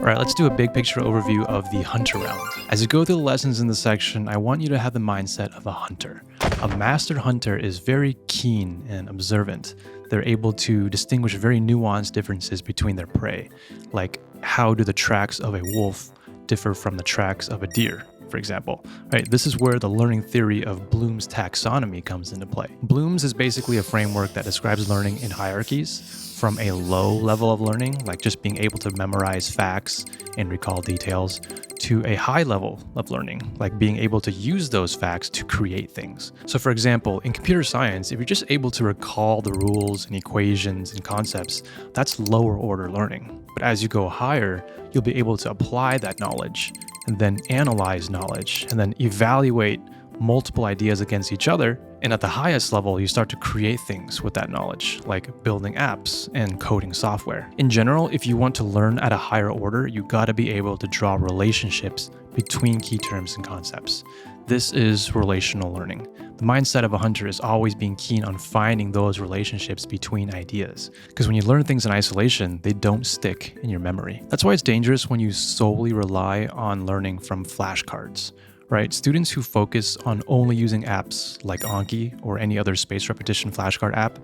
Alright, let's do a big picture overview of the hunter round. As you go through the lessons in this section, I want you to have the mindset of a hunter. A master hunter is very keen and observant. They're able to distinguish very nuanced differences between their prey, like how do the tracks of a wolf differ from the tracks of a deer, for example. Right, this is where the learning theory of Bloom's taxonomy comes into play. Bloom's is basically a framework that describes learning in hierarchies, from a low level of learning, like just being able to memorize facts and recall details, to a high level of learning, like being able to use those facts to create things. So for example, in computer science, if you're just able to recall the rules and equations and concepts, that's lower order learning. But as you go higher, you'll be able to apply that knowledge and then analyze knowledge and then evaluate multiple ideas against each other. And at the highest level, you start to create things with that knowledge, like building apps and coding software. In general, if you want to learn at a higher order, you gotta be able to draw relationships between key terms and concepts. This is relational learning. The mindset of a hunter is always being keen on finding those relationships between ideas. Because when you learn things in isolation, they don't stick in your memory. That's why it's dangerous when you solely rely on learning from flashcards. Right? Students who focus on only using apps like Anki or any other spaced repetition flashcard app,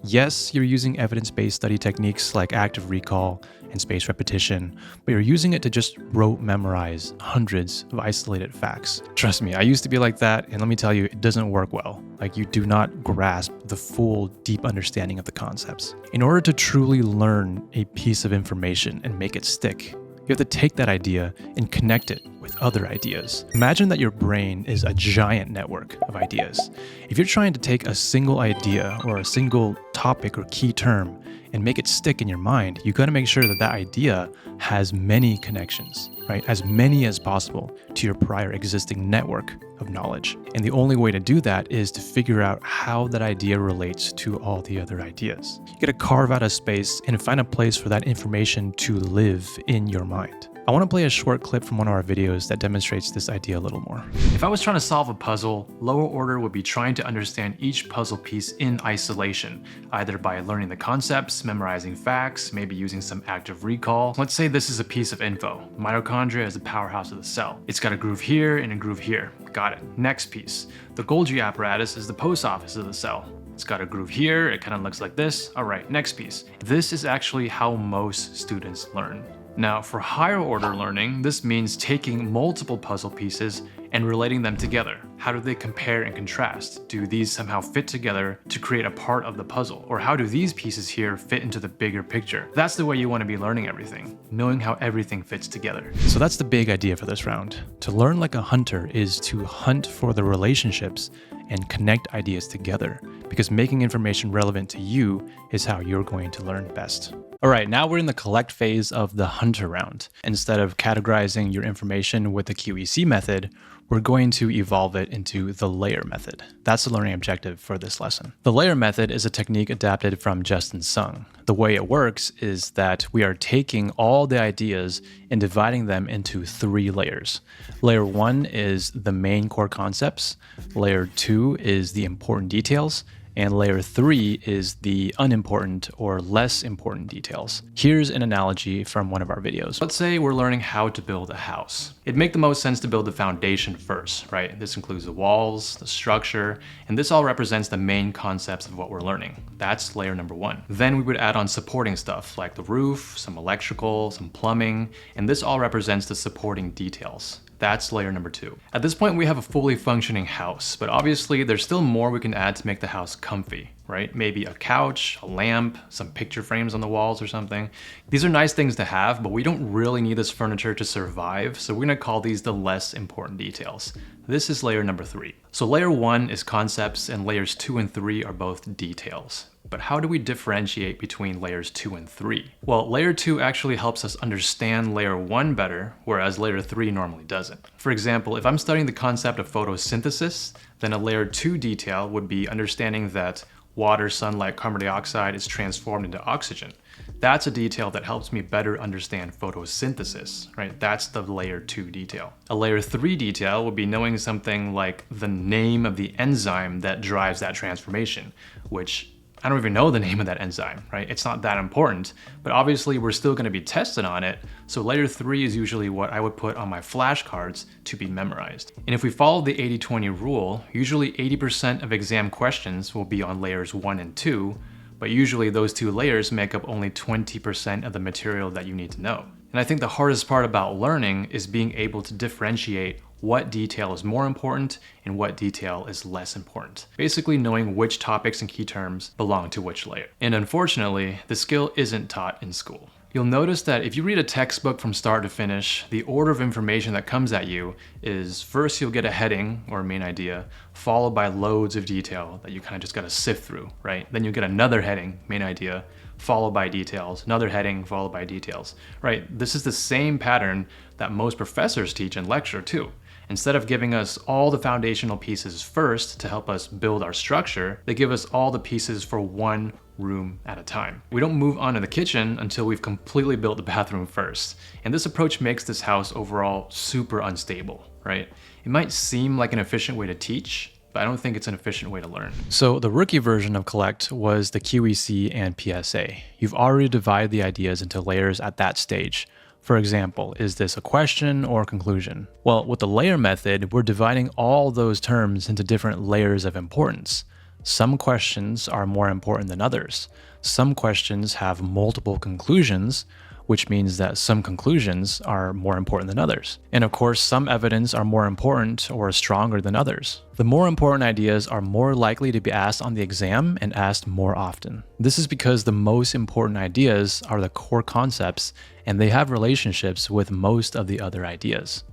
yes, you're using evidence-based study techniques like active recall and spaced repetition, but you're using it to just rote memorize hundreds of isolated facts. Trust me, I used to be like that, and let me tell you, it doesn't work well. Like, you do not grasp the full, deep understanding of the concepts. In order to truly learn a piece of information and make it stick, you have to take that idea and connect it with other ideas. Imagine that your brain is a giant network of ideas. If you're trying to take a single idea or a single topic or key term and make it stick in your mind, you gotta make sure that that idea has many connections, right? As many as possible to your prior existing network of knowledge. And the only way to do that is to figure out how that idea relates to all the other ideas. You gotta carve out a space and find a place for that information to live in your mind. I want to play a short clip from one of our videos that demonstrates this idea a little more. If I was trying to solve a puzzle, lower order would be trying to understand each puzzle piece in isolation, either by learning the concepts, memorizing facts, maybe using some active recall. Let's say this is a piece of info. Mitochondria is the powerhouse of the cell. It's got a groove here and a groove here. Got it. Next piece. The Golgi apparatus is the post office of the cell. It's got a groove here. It kind of looks like this. All right, next piece. This is actually how most students learn. Now, for higher order learning, this means taking multiple puzzle pieces and relating them together. How do they compare and contrast? Do these somehow fit together to create a part of the puzzle? Or how do these pieces here fit into the bigger picture? That's the way you want to be learning everything, knowing how everything fits together. So that's the big idea for this round. To learn like a hunter is to hunt for the relationships and connect ideas together, because making information relevant to you is how you're going to learn best. All right, now we're in the collect phase of the hunter round. Instead of categorizing your information with the QEC method, we're going to evolve it into the layer method. That's the learning objective for this lesson. The layer method is a technique adapted from Justin Sung. The way it works is that we are taking all the ideas and dividing them into 3 layers. Layer 1 is the main core concepts, layer 2 is the important details, and layer 3 is the unimportant or less important details. Here's an analogy from one of our videos. Let's say we're learning how to build a house. It'd make the most sense to build the foundation first, right? This includes the walls, the structure, and this all represents the main concepts of what we're learning. That's layer number 1. Then we would add on supporting stuff like the roof, some electrical, some plumbing, and this all represents the supporting details. That's layer number 2. At this point, we have a fully functioning house, but obviously there's still more we can add to make the house comfy, right? Maybe a couch, a lamp, some picture frames on the walls or something. These are nice things to have, but we don't really need this furniture to survive, so we're gonna call these the less important details. This is layer number 3. So layer 1 is concepts, and layers 2 and 3 are both details. But how do we differentiate between layers 2 and 3? Well, layer 2 actually helps us understand layer 1 better, whereas layer 3 normally doesn't. For example, if I'm studying the concept of photosynthesis, then a layer 2 detail would be understanding that water, sunlight, carbon dioxide is transformed into oxygen. That's a detail that helps me better understand photosynthesis, right? That's the layer 2 detail. A layer 3 detail would be knowing something like the name of the enzyme that drives that transformation, which I don't even know the name of that enzyme, right? It's not that important, but obviously we're still gonna be tested on it, so layer 3 is usually what I would put on my flashcards to be memorized. And if we follow the 80-20 rule, usually 80% of exam questions will be on layers 1 and 2, but usually those two layers make up only 20% of the material that you need to know. And I think the hardest part about learning is being able to differentiate what detail is more important and what detail is less important. Basically knowing which topics and key terms belong to which layer. And unfortunately, the skill isn't taught in school. You'll notice that if you read a textbook from start to finish, the order of information that comes at you is first you'll get a heading or a main idea, followed by loads of detail that you kind of just gotta sift through, right? Then you get another heading, main idea, followed by details, another heading, followed by details, right? This is the same pattern that most professors teach in lecture too. Instead of giving us all the foundational pieces first to help us build our structure, they give us all the pieces for one room at a time. We don't move on to the kitchen until we've completely built the bathroom first. And this approach makes this house overall super unstable, right? It might seem like an efficient way to teach, but I don't think it's an efficient way to learn. So the rookie version of Collect was the QEC and PSA. You've already divided the ideas into layers at that stage. For example, is this a question or conclusion? Well, with the layer method, we're dividing all those terms into different layers of importance. Some questions are more important than others. Some questions have multiple conclusions, which means that some conclusions are more important than others. And of course, some evidence are more important or stronger than others. The more important ideas are more likely to be asked on the exam and asked more often. This is because the most important ideas are the core concepts and they have relationships with most of the other ideas.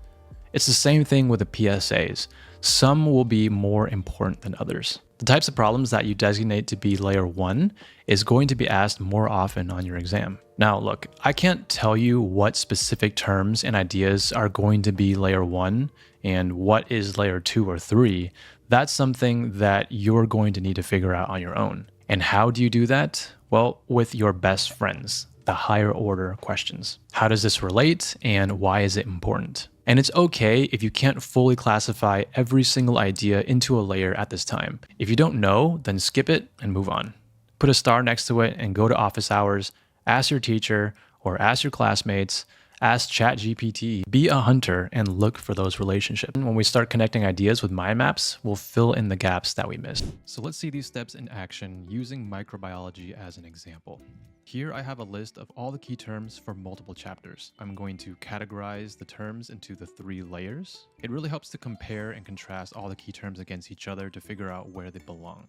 It's the same thing with the PSAs. Some will be more important than others. The types of problems that you designate to be layer 1 is going to be asked more often on your exam. Now look, I can't tell you what specific terms and ideas are going to be layer 1 and what is layer 2 or 3. That's something that you're going to need to figure out on your own. And how do you do that? Well, with your best friends, the higher order questions. How does this relate and why is it important? And it's okay if you can't fully classify every single idea into a layer at this time. If you don't know, then skip it and move on. Put a star next to it and go to office hours, ask your teacher or ask your classmates, ask ChatGPT, be a hunter and look for those relationships. When we start connecting ideas with mind maps, we'll fill in the gaps that we missed. So let's see these steps in action using microbiology as an example. Here I have a list of all the key terms for multiple chapters. I'm going to categorize the terms into the 3 layers. It really helps to compare and contrast all the key terms against each other to figure out where they belong.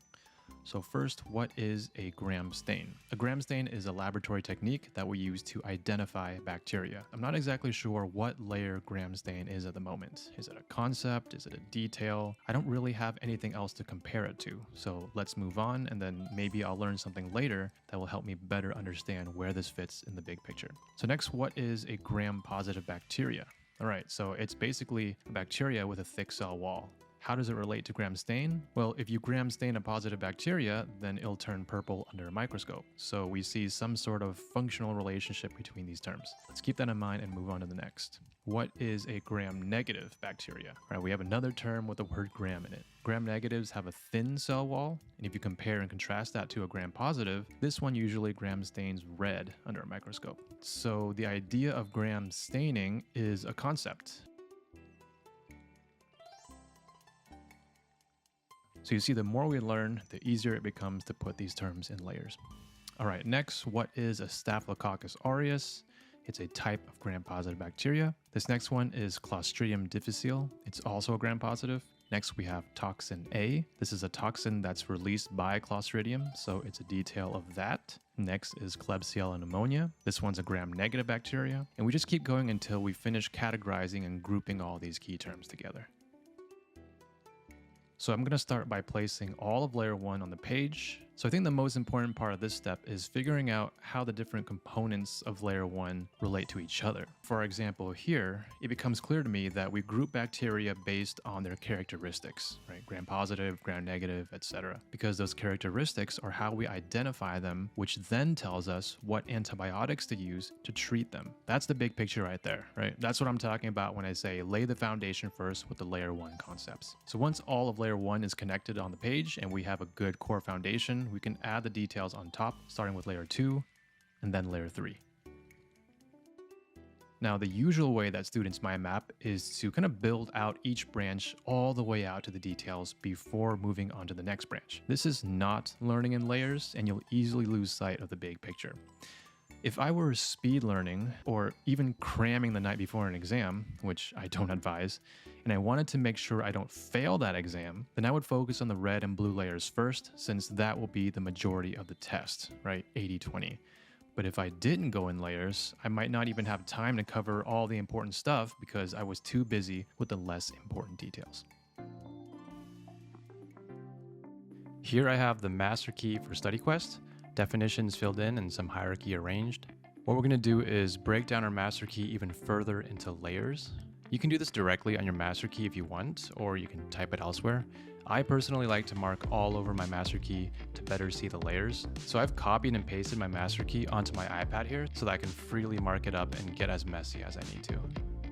So first, what is a Gram stain? A Gram stain is a laboratory technique that we use to identify bacteria. I'm not exactly sure what layer Gram stain is at the moment. Is it a concept? Is it a detail? I don't really have anything else to compare it to. So let's move on and then maybe I'll learn something later that will help me better understand where this fits in the big picture. So next, what is a Gram-positive bacteria? All right, so it's basically a bacteria with a thick cell wall. How does it relate to Gram stain? Well, if you Gram stain a positive bacteria, then it'll turn purple under a microscope. So we see some sort of functional relationship between these terms. Let's keep that in mind and move on to the next. What is a Gram-negative bacteria? All right, we have another term with the word Gram in it. Gram-negatives have a thin cell wall, and if you compare and contrast that to a Gram-positive, this one usually Gram stains red under a microscope. So the idea of Gram staining is a concept. So you see, the more we learn, the easier it becomes to put these terms in layers. All right, next, what is a Staphylococcus aureus? It's a type of Gram-positive bacteria. This next one is Clostridium difficile. It's also a Gram-positive. Next, we have toxin A. This is a toxin that's released by Clostridium, so it's a detail of that. Next is Klebsiella pneumonia. This one's a Gram-negative bacteria. And we just keep going until we finish categorizing and grouping all these key terms together. So I'm going to start by placing all of layer 1 on the page. So I think the most important part of this step is figuring out how the different components of layer 1 relate to each other. For example, here, it becomes clear to me that we group bacteria based on their characteristics, right? Gram-positive, Gram-negative, etc. Because those characteristics are how we identify them, which then tells us what antibiotics to use to treat them. That's the big picture right there, right? That's what I'm talking about when I say lay the foundation first with the layer 1 concepts. So once all of layer 1 is connected on the page and we have a good core foundation, one, we can add the details on top, starting with layer 2 and then layer 3. Now, the usual way that students mind map is to kind of build out each branch all the way out to the details before moving on to the next branch. This is not learning in layers, and you'll easily lose sight of the big picture. If I were speed learning or even cramming the night before an exam, which I don't advise, and I wanted to make sure I don't fail that exam, then I would focus on the red and blue layers first, since that will be the majority of the test, right? 80-20. But if I didn't go in layers, I might not even have time to cover all the important stuff because I was too busy with the less important details. Here I have the master key for StudyQuest, definitions filled in and some hierarchy arranged. What we're going to do is break down our master key even further into layers. You can do this directly on your master key if you want, or you can type it elsewhere. I personally like to mark all over my master key to better see the layers. So I've copied and pasted my master key onto my iPad here so that I can freely mark it up and get as messy as I need to.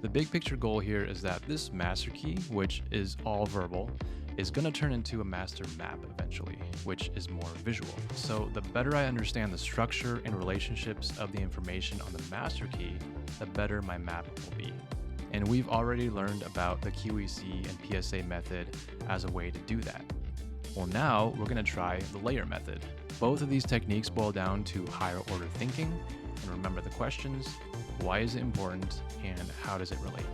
The big picture goal here is that this master key, which is all verbal, is going to turn into a master map eventually, which is more visual. So the better I understand the structure and relationships of the information on the master key, the better my map will be. And we've already learned about the QEC and PSA method as a way to do that. Well, now we're going to try the layer method. Both of these techniques boil down to higher order thinking. And remember the questions: why is it important and how does it relate?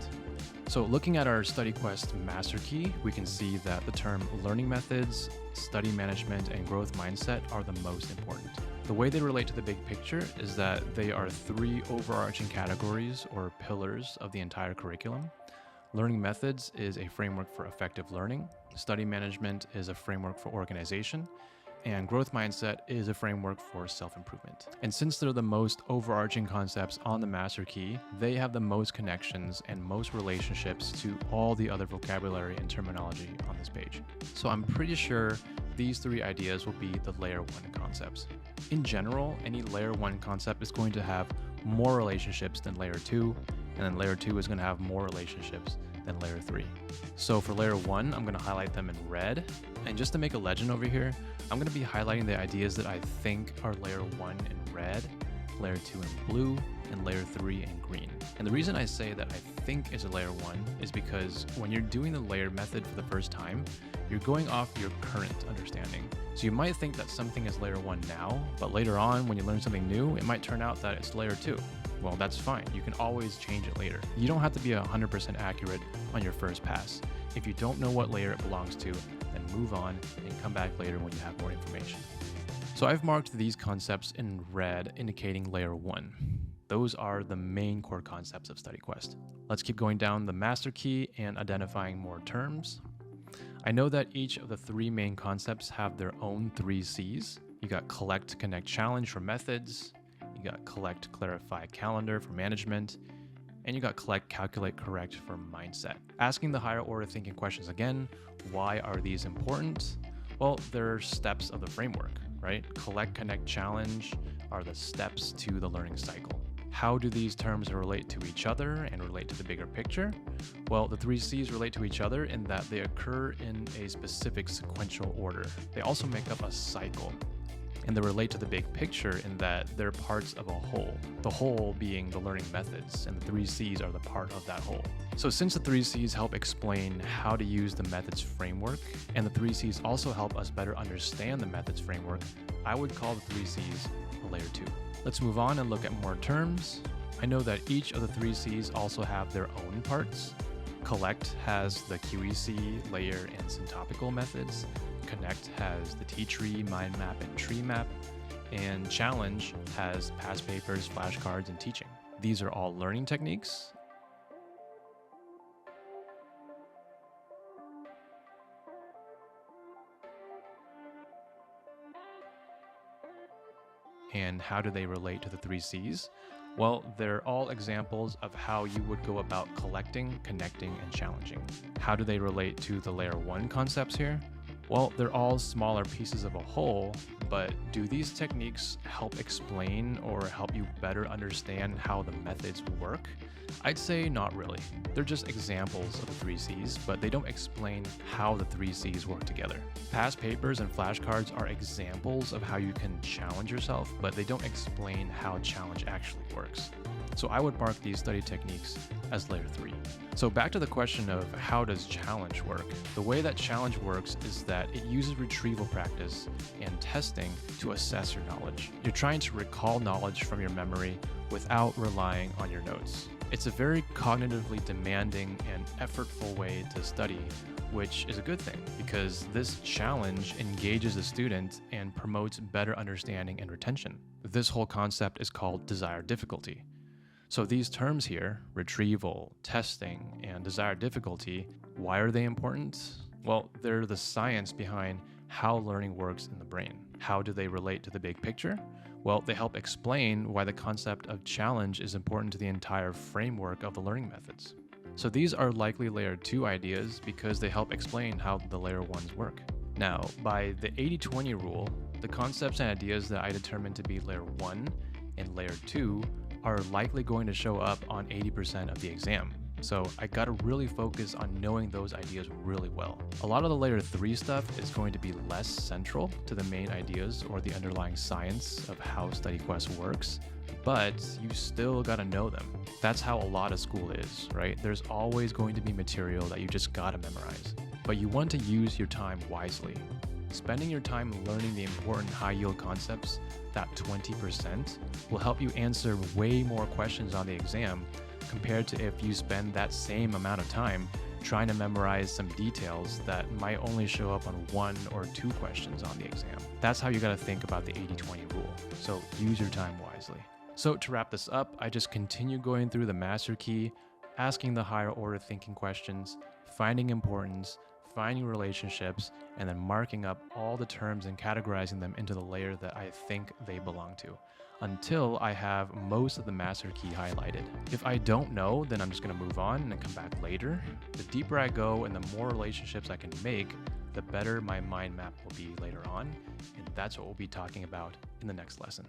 So looking at our StudyQuest master key, we can see that the term learning methods, study management, and growth mindset are the most important. The way they relate to the big picture is that they are 3 overarching categories or pillars of the entire curriculum. Learning methods is a framework for effective learning, study management is a framework for organization, and growth mindset is a framework for self-improvement. And since they're the most overarching concepts on the master key, they have the most connections and most relationships to all the other vocabulary and terminology on this page. So I'm pretty sure these 3 ideas will be the layer 1 concepts. In general, any layer 1 concept is going to have more relationships than layer 2, and then layer 2 is going to have more relationships than layer 3. So for layer 1, I'm going to highlight them in red. And just to make a legend over here, I'm going to be highlighting the ideas that I think are layer 1 in red, layer 2 in blue, and layer 3 in green. And the reason I say that I think is a layer 1 is because when you're doing the layer method for the first time, you're going off your current understanding. So you might think that something is layer 1 now, but later on when you learn something new, it might turn out that it's layer 2. Well, that's fine. You can always change it later. You don't have to be 100% accurate on your first pass. If you don't know what layer it belongs to, then move on and come back later when you have more information. So I've marked these concepts in red, indicating layer 1. Those are the main core concepts of StudyQuest. Let's keep going down the master key and identifying more terms. I know that each of the 3 main concepts have their own 3 C's. You got collect, connect, challenge for methods. You got collect, clarify, calendar for management. And you got collect, calculate, correct for mindset. Asking the higher order thinking questions again, why are these important? Well, they're steps of the framework, right? Collect, connect, challenge are the steps to the learning cycle. How do these terms relate to each other and relate to the bigger picture? Well, the 3 C's relate to each other in that they occur in a specific sequential order. They also make up a cycle. And they relate to the big picture in that they're parts of a whole. The whole being the learning methods, and the 3 C's are the part of that whole. So since the 3 C's help explain how to use the methods framework, and the 3 C's also help us better understand the methods framework, I would call the 3 C's a layer 2. Let's move on and look at more terms. I know that each of the 3 C's also have their own parts. Collect has the QEC, layer, and syntopical methods. Connect has the T-tree, mind map, and tree map. And challenge has past papers, flashcards, and teaching. These are all learning techniques. And how do they relate to the 3 C's? Well, they're all examples of how you would go about collecting, connecting, and challenging. How do they relate to the layer 1 concepts here? Well, they're all smaller pieces of a whole, but do these techniques help explain or help you better understand how the methods work? I'd say not really. They're just examples of the three C's, but they don't explain how the three C's work together. Past papers and flashcards are examples of how you can challenge yourself, but they don't explain how challenge actually works. So I would mark these study techniques as layer 3. So back to the question of how does challenge work? The way that challenge works is that it uses retrieval practice and testing to assess your knowledge. You're trying to recall knowledge from your memory without relying on your notes. It's a very cognitively demanding and effortful way to study, which is a good thing because this challenge engages the student and promotes better understanding and retention. This whole concept is called desired difficulty. So these terms here, retrieval, testing, and desired difficulty, why are they important? Well, they're the science behind how learning works in the brain. How do they relate to the big picture? Well, they help explain why the concept of challenge is important to the entire framework of the learning methods. So these are likely layer 2 ideas because they help explain how the layer 1s work. Now, by the 80-20 rule, the concepts and ideas that I determined to be layer 1 and layer 2 are likely going to show up on 80% of the exam. So I gotta really focus on knowing those ideas really well. A lot of the layer 3 stuff is going to be less central to the main ideas or the underlying science of how StudyQuest works, but you still gotta know them. That's how a lot of school is, right? There's always going to be material that you just gotta memorize, but you want to use your time wisely. Spending your time learning the important high-yield concepts, that 20%, will help you answer way more questions on the exam compared to if you spend that same amount of time trying to memorize some details that might only show up on 1 or 2 questions on the exam. That's how you gotta think about the 80-20 rule. So use your time wisely. So to wrap this up, I just continue going through the master key, asking the higher order thinking questions, finding importance, finding relationships, and then marking up all the terms and categorizing them into the layer that I think they belong to, until I have most of the master key highlighted. If I don't know, then I'm just gonna move on and come back later. The deeper I go and the more relationships I can make, the better my mind map will be later on, and that's what we'll be talking about in the next lesson.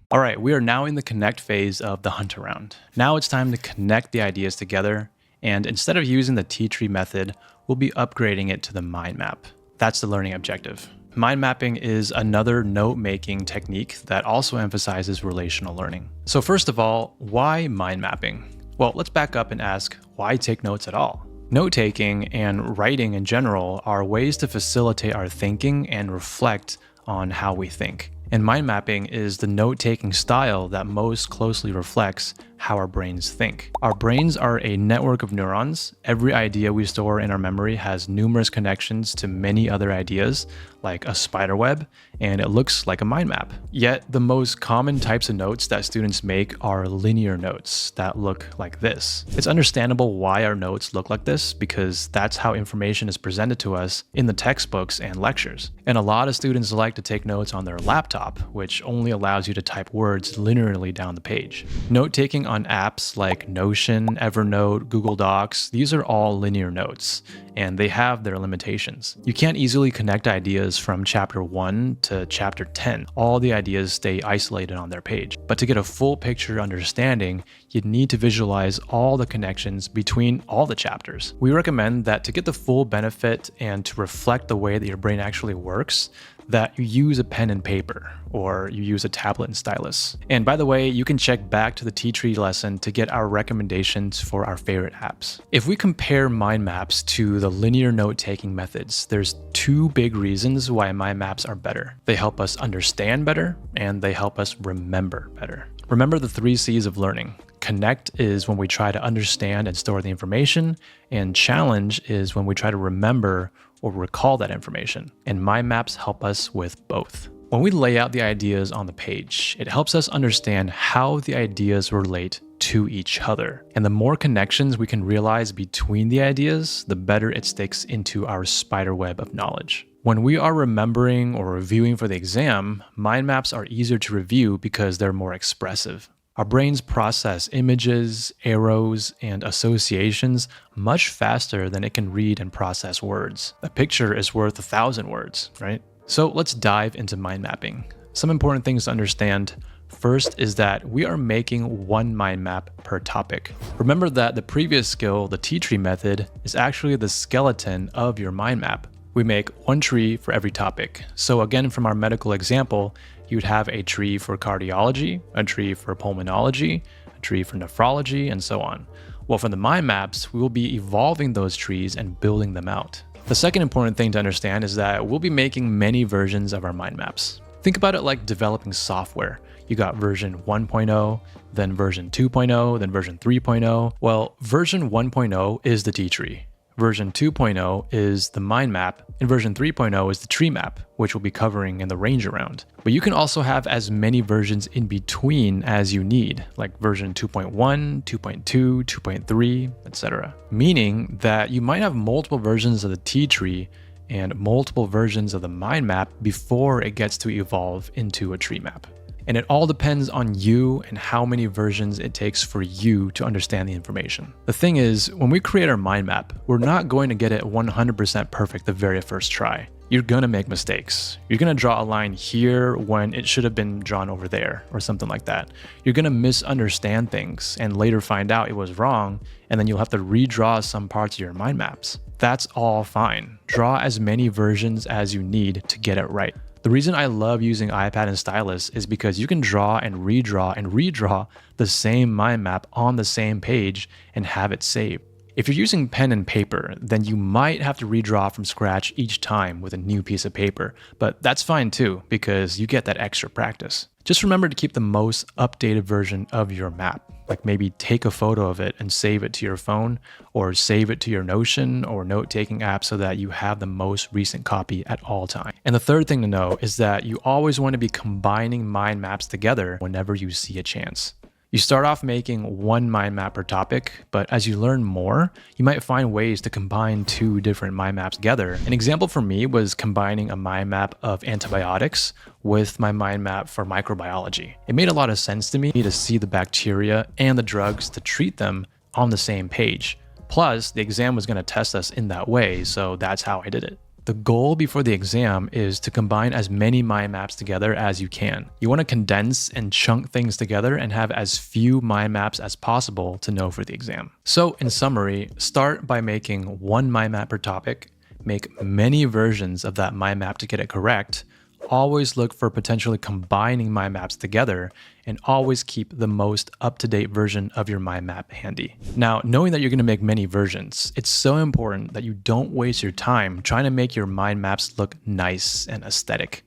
All right, we are now in the connect phase of the hunt around. Now it's time to connect the ideas together, and instead of using the T-tree method, we'll be upgrading it to the mind map. That's the learning objective. Mind mapping is another note-making technique that also emphasizes relational learning. So first of all, why mind mapping? Well, let's back up and ask, why take notes at all? Note-taking and writing in general are ways to facilitate our thinking and reflect on how we think. And mind mapping is the note-taking style that most closely reflects how our brains think. Our brains are a network of neurons. Every idea we store in our memory has numerous connections to many other ideas, like a spider web, and it looks like a mind map. Yet, the most common types of notes that students make are linear notes that look like this. It's understandable why our notes look like this because that's how information is presented to us in the textbooks and lectures. And a lot of students like to take notes on their laptop, which only allows you to type words linearly down the page. Note-taking on apps like Notion, Evernote, Google Docs, these are all linear notes, and they have their limitations. You can't easily connect ideas from chapter 1 to chapter 10. All the ideas stay isolated on their page. But to get a full picture understanding, you'd need to visualize all the connections between all the chapters. We recommend that to get the full benefit and to reflect the way that your brain actually works, that you use a pen and paper, or you use a tablet and stylus. And by the way, you can check back to the T-tree lesson to get our recommendations for our favorite apps. If we compare mind maps to the linear note-taking methods, there's 2 big reasons why mind maps are better. They help us understand better, and they help us remember better. Remember the 3 C's of learning. Connect is when we try to understand and store the information, and challenge is when we try to remember or recall that information. And mind maps help us with both. When we lay out the ideas on the page, it helps us understand how the ideas relate to each other. And the more connections we can realize between the ideas, the better it sticks into our spider web of knowledge. When we are remembering or reviewing for the exam, mind maps are easier to review because they're more expressive. Our brains process images, arrows, and associations much faster than it can read and process words. A picture is worth 1,000 words, right? So let's dive into mind mapping. Some important things to understand. First is that we are making one mind map per topic. Remember that the previous skill, the T-tree method, is actually the skeleton of your mind map. We make one tree for every topic. So again, from our medical example, you'd have a tree for cardiology, a tree for pulmonology, a tree for nephrology, and so on. Well, for the mind maps, we will be evolving those trees and building them out. The second important thing to understand is that we'll be making many versions of our mind maps. Think about it like developing software. You got version 1.0, then version 2.0, then version 3.0. Well, version 1.0 is the T-tree. Version 2.0 is the mind map, and version 3.0 is the tree map, which we'll be covering in the range around. But you can also have as many versions in between as you need, like version 2.1, 2.2, 2.3, etc. Meaning that you might have multiple versions of the T-tree and multiple versions of the mind map before it gets to evolve into a tree map. And it all depends on you and how many versions it takes for you to understand the information. The thing is, when we create our mind map, we're not going to get it 100% perfect the very first try. You're gonna make mistakes. You're gonna draw a line here when it should have been drawn over there, or something like that. You're gonna misunderstand things and later find out it was wrong, and then you'll have to redraw some parts of your mind maps. That's all fine. Draw as many versions as you need to get it right. The reason I love using iPad and stylus is because you can draw and redraw the same mind map on the same page and have it saved. If you're using pen and paper, then you might have to redraw from scratch each time with a new piece of paper, but that's fine too because you get that extra practice. Just remember to keep the most updated version of your map. Like maybe take a photo of it and save it to your phone, or save it to your Notion or note-taking app so that you have the most recent copy at all times. And the third thing to know is that you always want to be combining mind maps together whenever you see a chance. You start off making one mind map per topic, but as you learn more, you might find ways to combine two different mind maps together. An example for me was combining a mind map of antibiotics with my mind map for microbiology. It made a lot of sense to me to see the bacteria and the drugs to treat them on the same page. Plus, the exam was going to test us in that way, so that's how I did it. The goal before the exam is to combine as many mind maps together as you can. You want to condense and chunk things together and have as few mind maps as possible to know for the exam. So in summary, start by making one mind map per topic, make many versions of that mind map to get it correct, always look for potentially combining mind maps together, and always keep the most up-to-date version of your mind map handy. Now, knowing that you're going to make many versions, it's so important that you don't waste your time trying to make your mind maps look nice and aesthetic.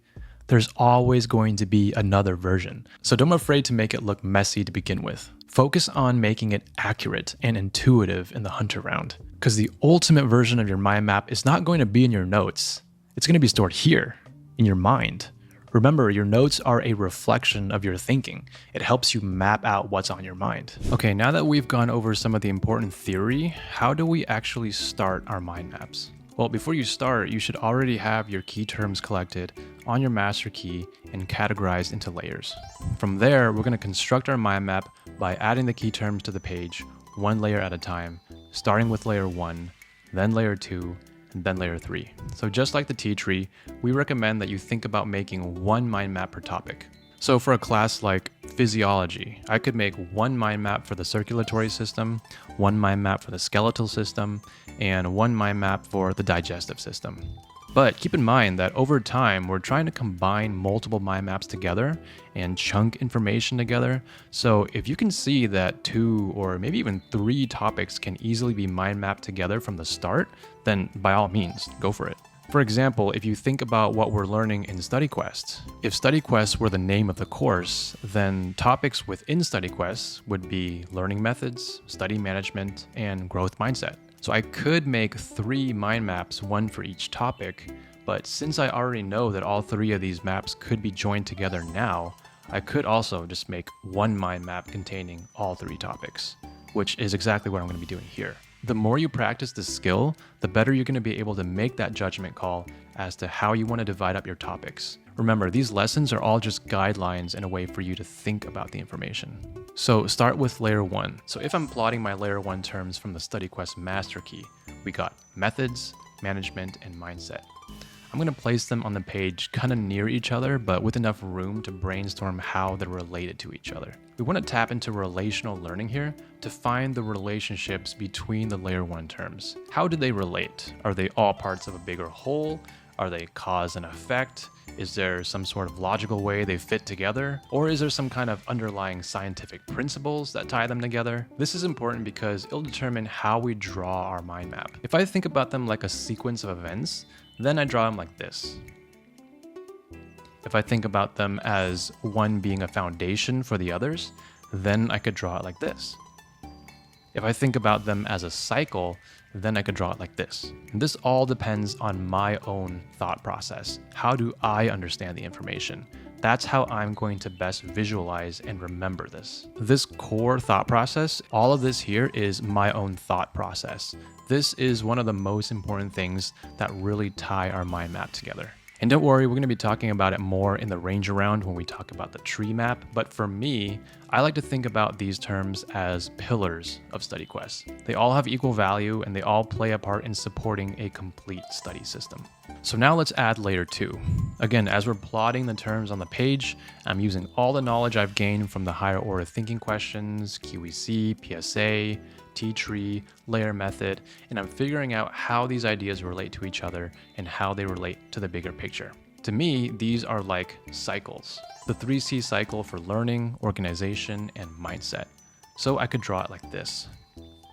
There's always going to be another version, so don't be afraid to make it look messy to begin with. Focus on making it accurate and intuitive in the hunt around, because the ultimate version of your mind map is not going to be in your notes. It's going to be stored here, in your mind. Remember, your notes are a reflection of your thinking. It helps you map out what's on your mind. Okay, now that we've gone over some of the important theory, how do we actually start our mind maps? Well, before you start, you should already have your key terms collected on your master key and categorized into layers. From there, we're going to construct our mind map by adding the key terms to the page, one layer at a time, starting with layer 1, then layer 2, and then layer 3. So just like the T-tree, we recommend that you think about making one mind map per topic. So for a class like physiology, I could make one mind map for the circulatory system, one mind map for the skeletal system, and one mind map for the digestive system. But keep in mind that over time, we're trying to combine multiple mind maps together and chunk information together. So if you can see that 2 or maybe even 3 topics can easily be mind mapped together from the start, then by all means, go for it. For example, if you think about what we're learning in StudyQuest, if StudyQuest were the name of the course, then topics within StudyQuest would be learning methods, study management, and growth mindset. So I could make 3 mind maps, one for each topic, but since I already know that all 3 of these maps could be joined together now, I could also just make one mind map containing all 3 topics, which is exactly what I'm going to be doing here. The more you practice this skill, the better you're going to be able to make that judgment call as to how you want to divide up your topics. Remember, these lessons are all just guidelines and a way for you to think about the information. So start with layer 1. So if I'm plotting my layer 1 terms from the StudyQuest master key, we got methods, management, and mindset. I'm going to place them on the page kind of near each other, but with enough room to brainstorm how they're related to each other. We want to tap into relational learning here to find the relationships between the layer 1 terms. How do they relate? Are they all parts of a bigger whole? Are they cause and effect? Is there some sort of logical way they fit together? Or is there some kind of underlying scientific principles that tie them together? This is important because it'll determine how we draw our mind map. If I think about them like a sequence of events, then I draw them like this. If I think about them as one being a foundation for the others, then I could draw it like this. If I think about them as a cycle, then I could draw it like this. And this all depends on my own thought process. How do I understand the information? That's how I'm going to best visualize and remember this. This core thought process, all of this here is my own thought process. This is one of the most important things that really tie our mind map together. And don't worry, we're going to be talking about it more in the range around when we talk about the tree map. But for me, I like to think about these terms as pillars of StudyQuest. They all have equal value and they all play a part in supporting a complete study system. So now let's add layer 2. Again, as we're plotting the terms on the page, I'm using all the knowledge I've gained from the higher order thinking questions, QEC, PSA, T-tree, layer method, and I'm figuring out how these ideas relate to each other and how they relate to the bigger picture. To me, these are like cycles. The 3C cycle for learning, organization, and mindset. So I could draw it like this.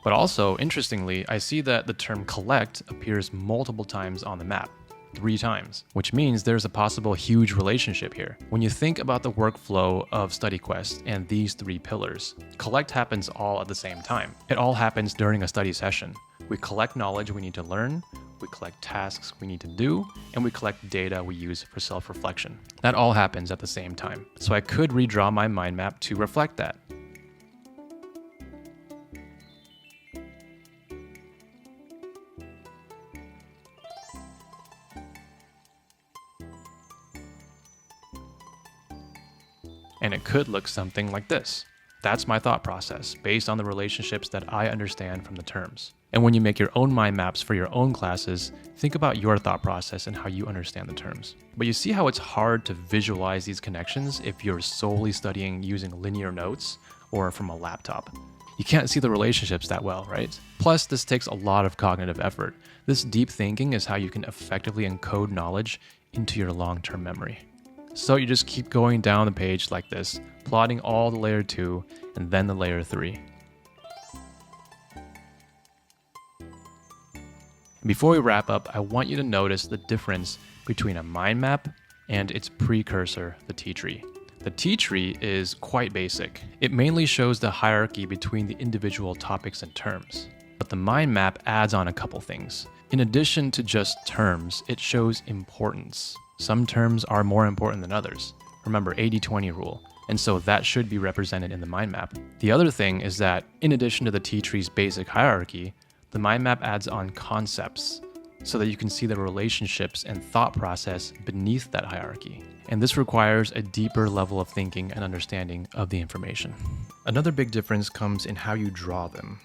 But also, interestingly, I see that the term collect appears multiple times on the map. 3 times, which means there's a possible huge relationship here. When you think about the workflow of StudyQuest and these 3 pillars, collect happens all at the same time. It all happens during a study session. We collect knowledge we need to learn, we collect tasks we need to do, and we collect data we use for self-reflection. That all happens at the same time. So I could redraw my mind map to reflect that. And it could look something like this. That's my thought process, based on the relationships that I understand from the terms. And when you make your own mind maps for your own classes, think about your thought process and how you understand the terms. But you see how it's hard to visualize these connections if you're solely studying using linear notes or from a laptop. You can't see the relationships that well, right? Plus, this takes a lot of cognitive effort. This deep thinking is how you can effectively encode knowledge into your long-term memory. So you just keep going down the page like this, plotting all the layer 2 and then the layer 3. And before we wrap up, I want you to notice the difference between a mind map and its precursor, the T-tree. The T-tree is quite basic. It mainly shows the hierarchy between the individual topics and terms. But the mind map adds on a couple things. In addition to just terms, it shows importance. Some terms are more important than others. Remember 80-20 rule, and so that should be represented in the mind map. The other thing is that in addition to the T-tree's basic hierarchy, the mind map adds on concepts so that you can see the relationships and thought process beneath that hierarchy. And this requires a deeper level of thinking and understanding of the information. Another big difference comes in how you draw them.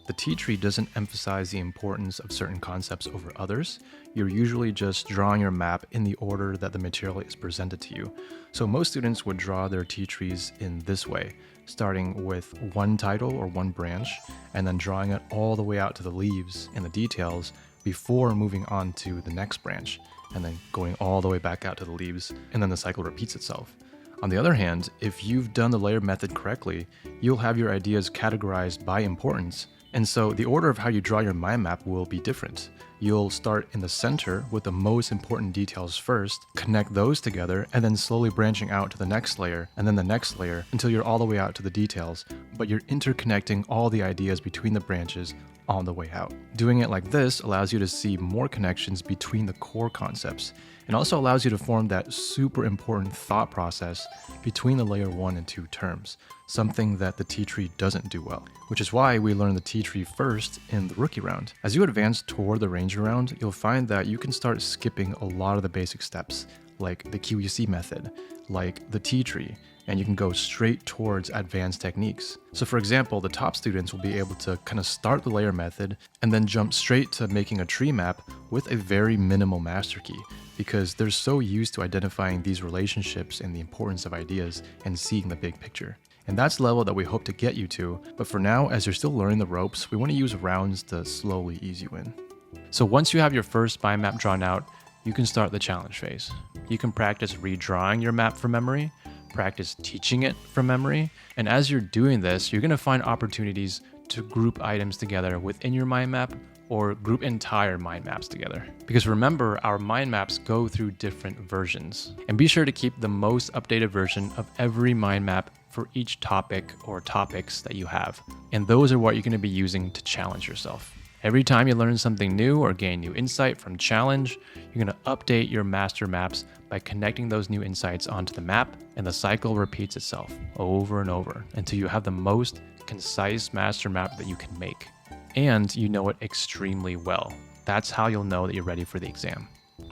The T-tree doesn't emphasize the importance of certain concepts over others. You're usually just drawing your map in the order that the material is presented to you. So most students would draw their T-trees in this way, starting with one title or one branch, and then drawing it all the way out to the leaves and the details before moving on to the next branch, and then going all the way back out to the leaves, and then the cycle repeats itself. On the other hand, if you've done the layer method correctly, you'll have your ideas categorized by importance. And so the order of how you draw your mind map will be different. You'll start in the center with the most important details first, connect those together, and then slowly branching out to the next layer, and then the next layer, until you're all the way out to the details, but you're interconnecting all the ideas between the branches on the way out. Doing it like this allows you to see more connections between the core concepts, and also allows you to form that super important thought process between the layer 1 and 2 terms, something that the T-tree doesn't do well, which is why we learn the T-tree first in the rookie round. As you advance toward the ranger round, you'll find that you can start skipping a lot of the basic steps, like the QEC method, like the T-tree, and you can go straight towards advanced techniques. So for example, the top students will be able to kind of start the layer method and then jump straight to making a tree map with a very minimal master key, because they're so used to identifying these relationships and the importance of ideas and seeing the big picture. And that's the level that we hope to get you to, but for now, as you're still learning the ropes, we want to use rounds to slowly ease you in. So once you have your first mind map drawn out, you can start the challenge phase. You can practice redrawing your map from memory, practice teaching it from memory, and as you're doing this, you're going to find opportunities to group items together within your mind map or group entire mind maps together. Because remember, our mind maps go through different versions. And be sure to keep the most updated version of every mind map for each topic or topics that you have. And those are what you're going to be using to challenge yourself. Every time you learn something new or gain new insight from challenge, you're going to update your master maps by connecting those new insights onto the map, and the cycle repeats itself over and over until you have the most concise master map that you can make. And you know it extremely well. That's how you'll know that you're ready for the exam.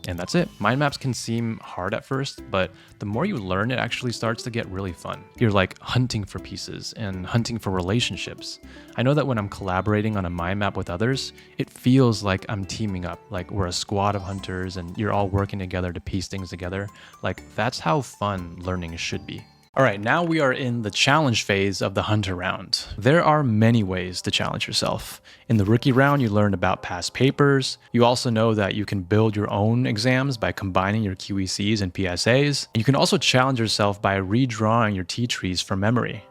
And that's it. Mind maps can seem hard at first, but the more you learn, it actually starts to get really fun. You're like hunting for pieces and hunting for relationships. I know that when I'm collaborating on a mind map with others, it feels like I'm teaming up, like we're a squad of hunters and you're all working together to piece things together. Like that's how fun learning should be. All right, now we are in the challenge phase of the hunter round. There are many ways to challenge yourself. In the rookie round, you learn about past papers. You also know that you can build your own exams by combining your QECs and PSAs. You can also challenge yourself by redrawing your T-trees from memory.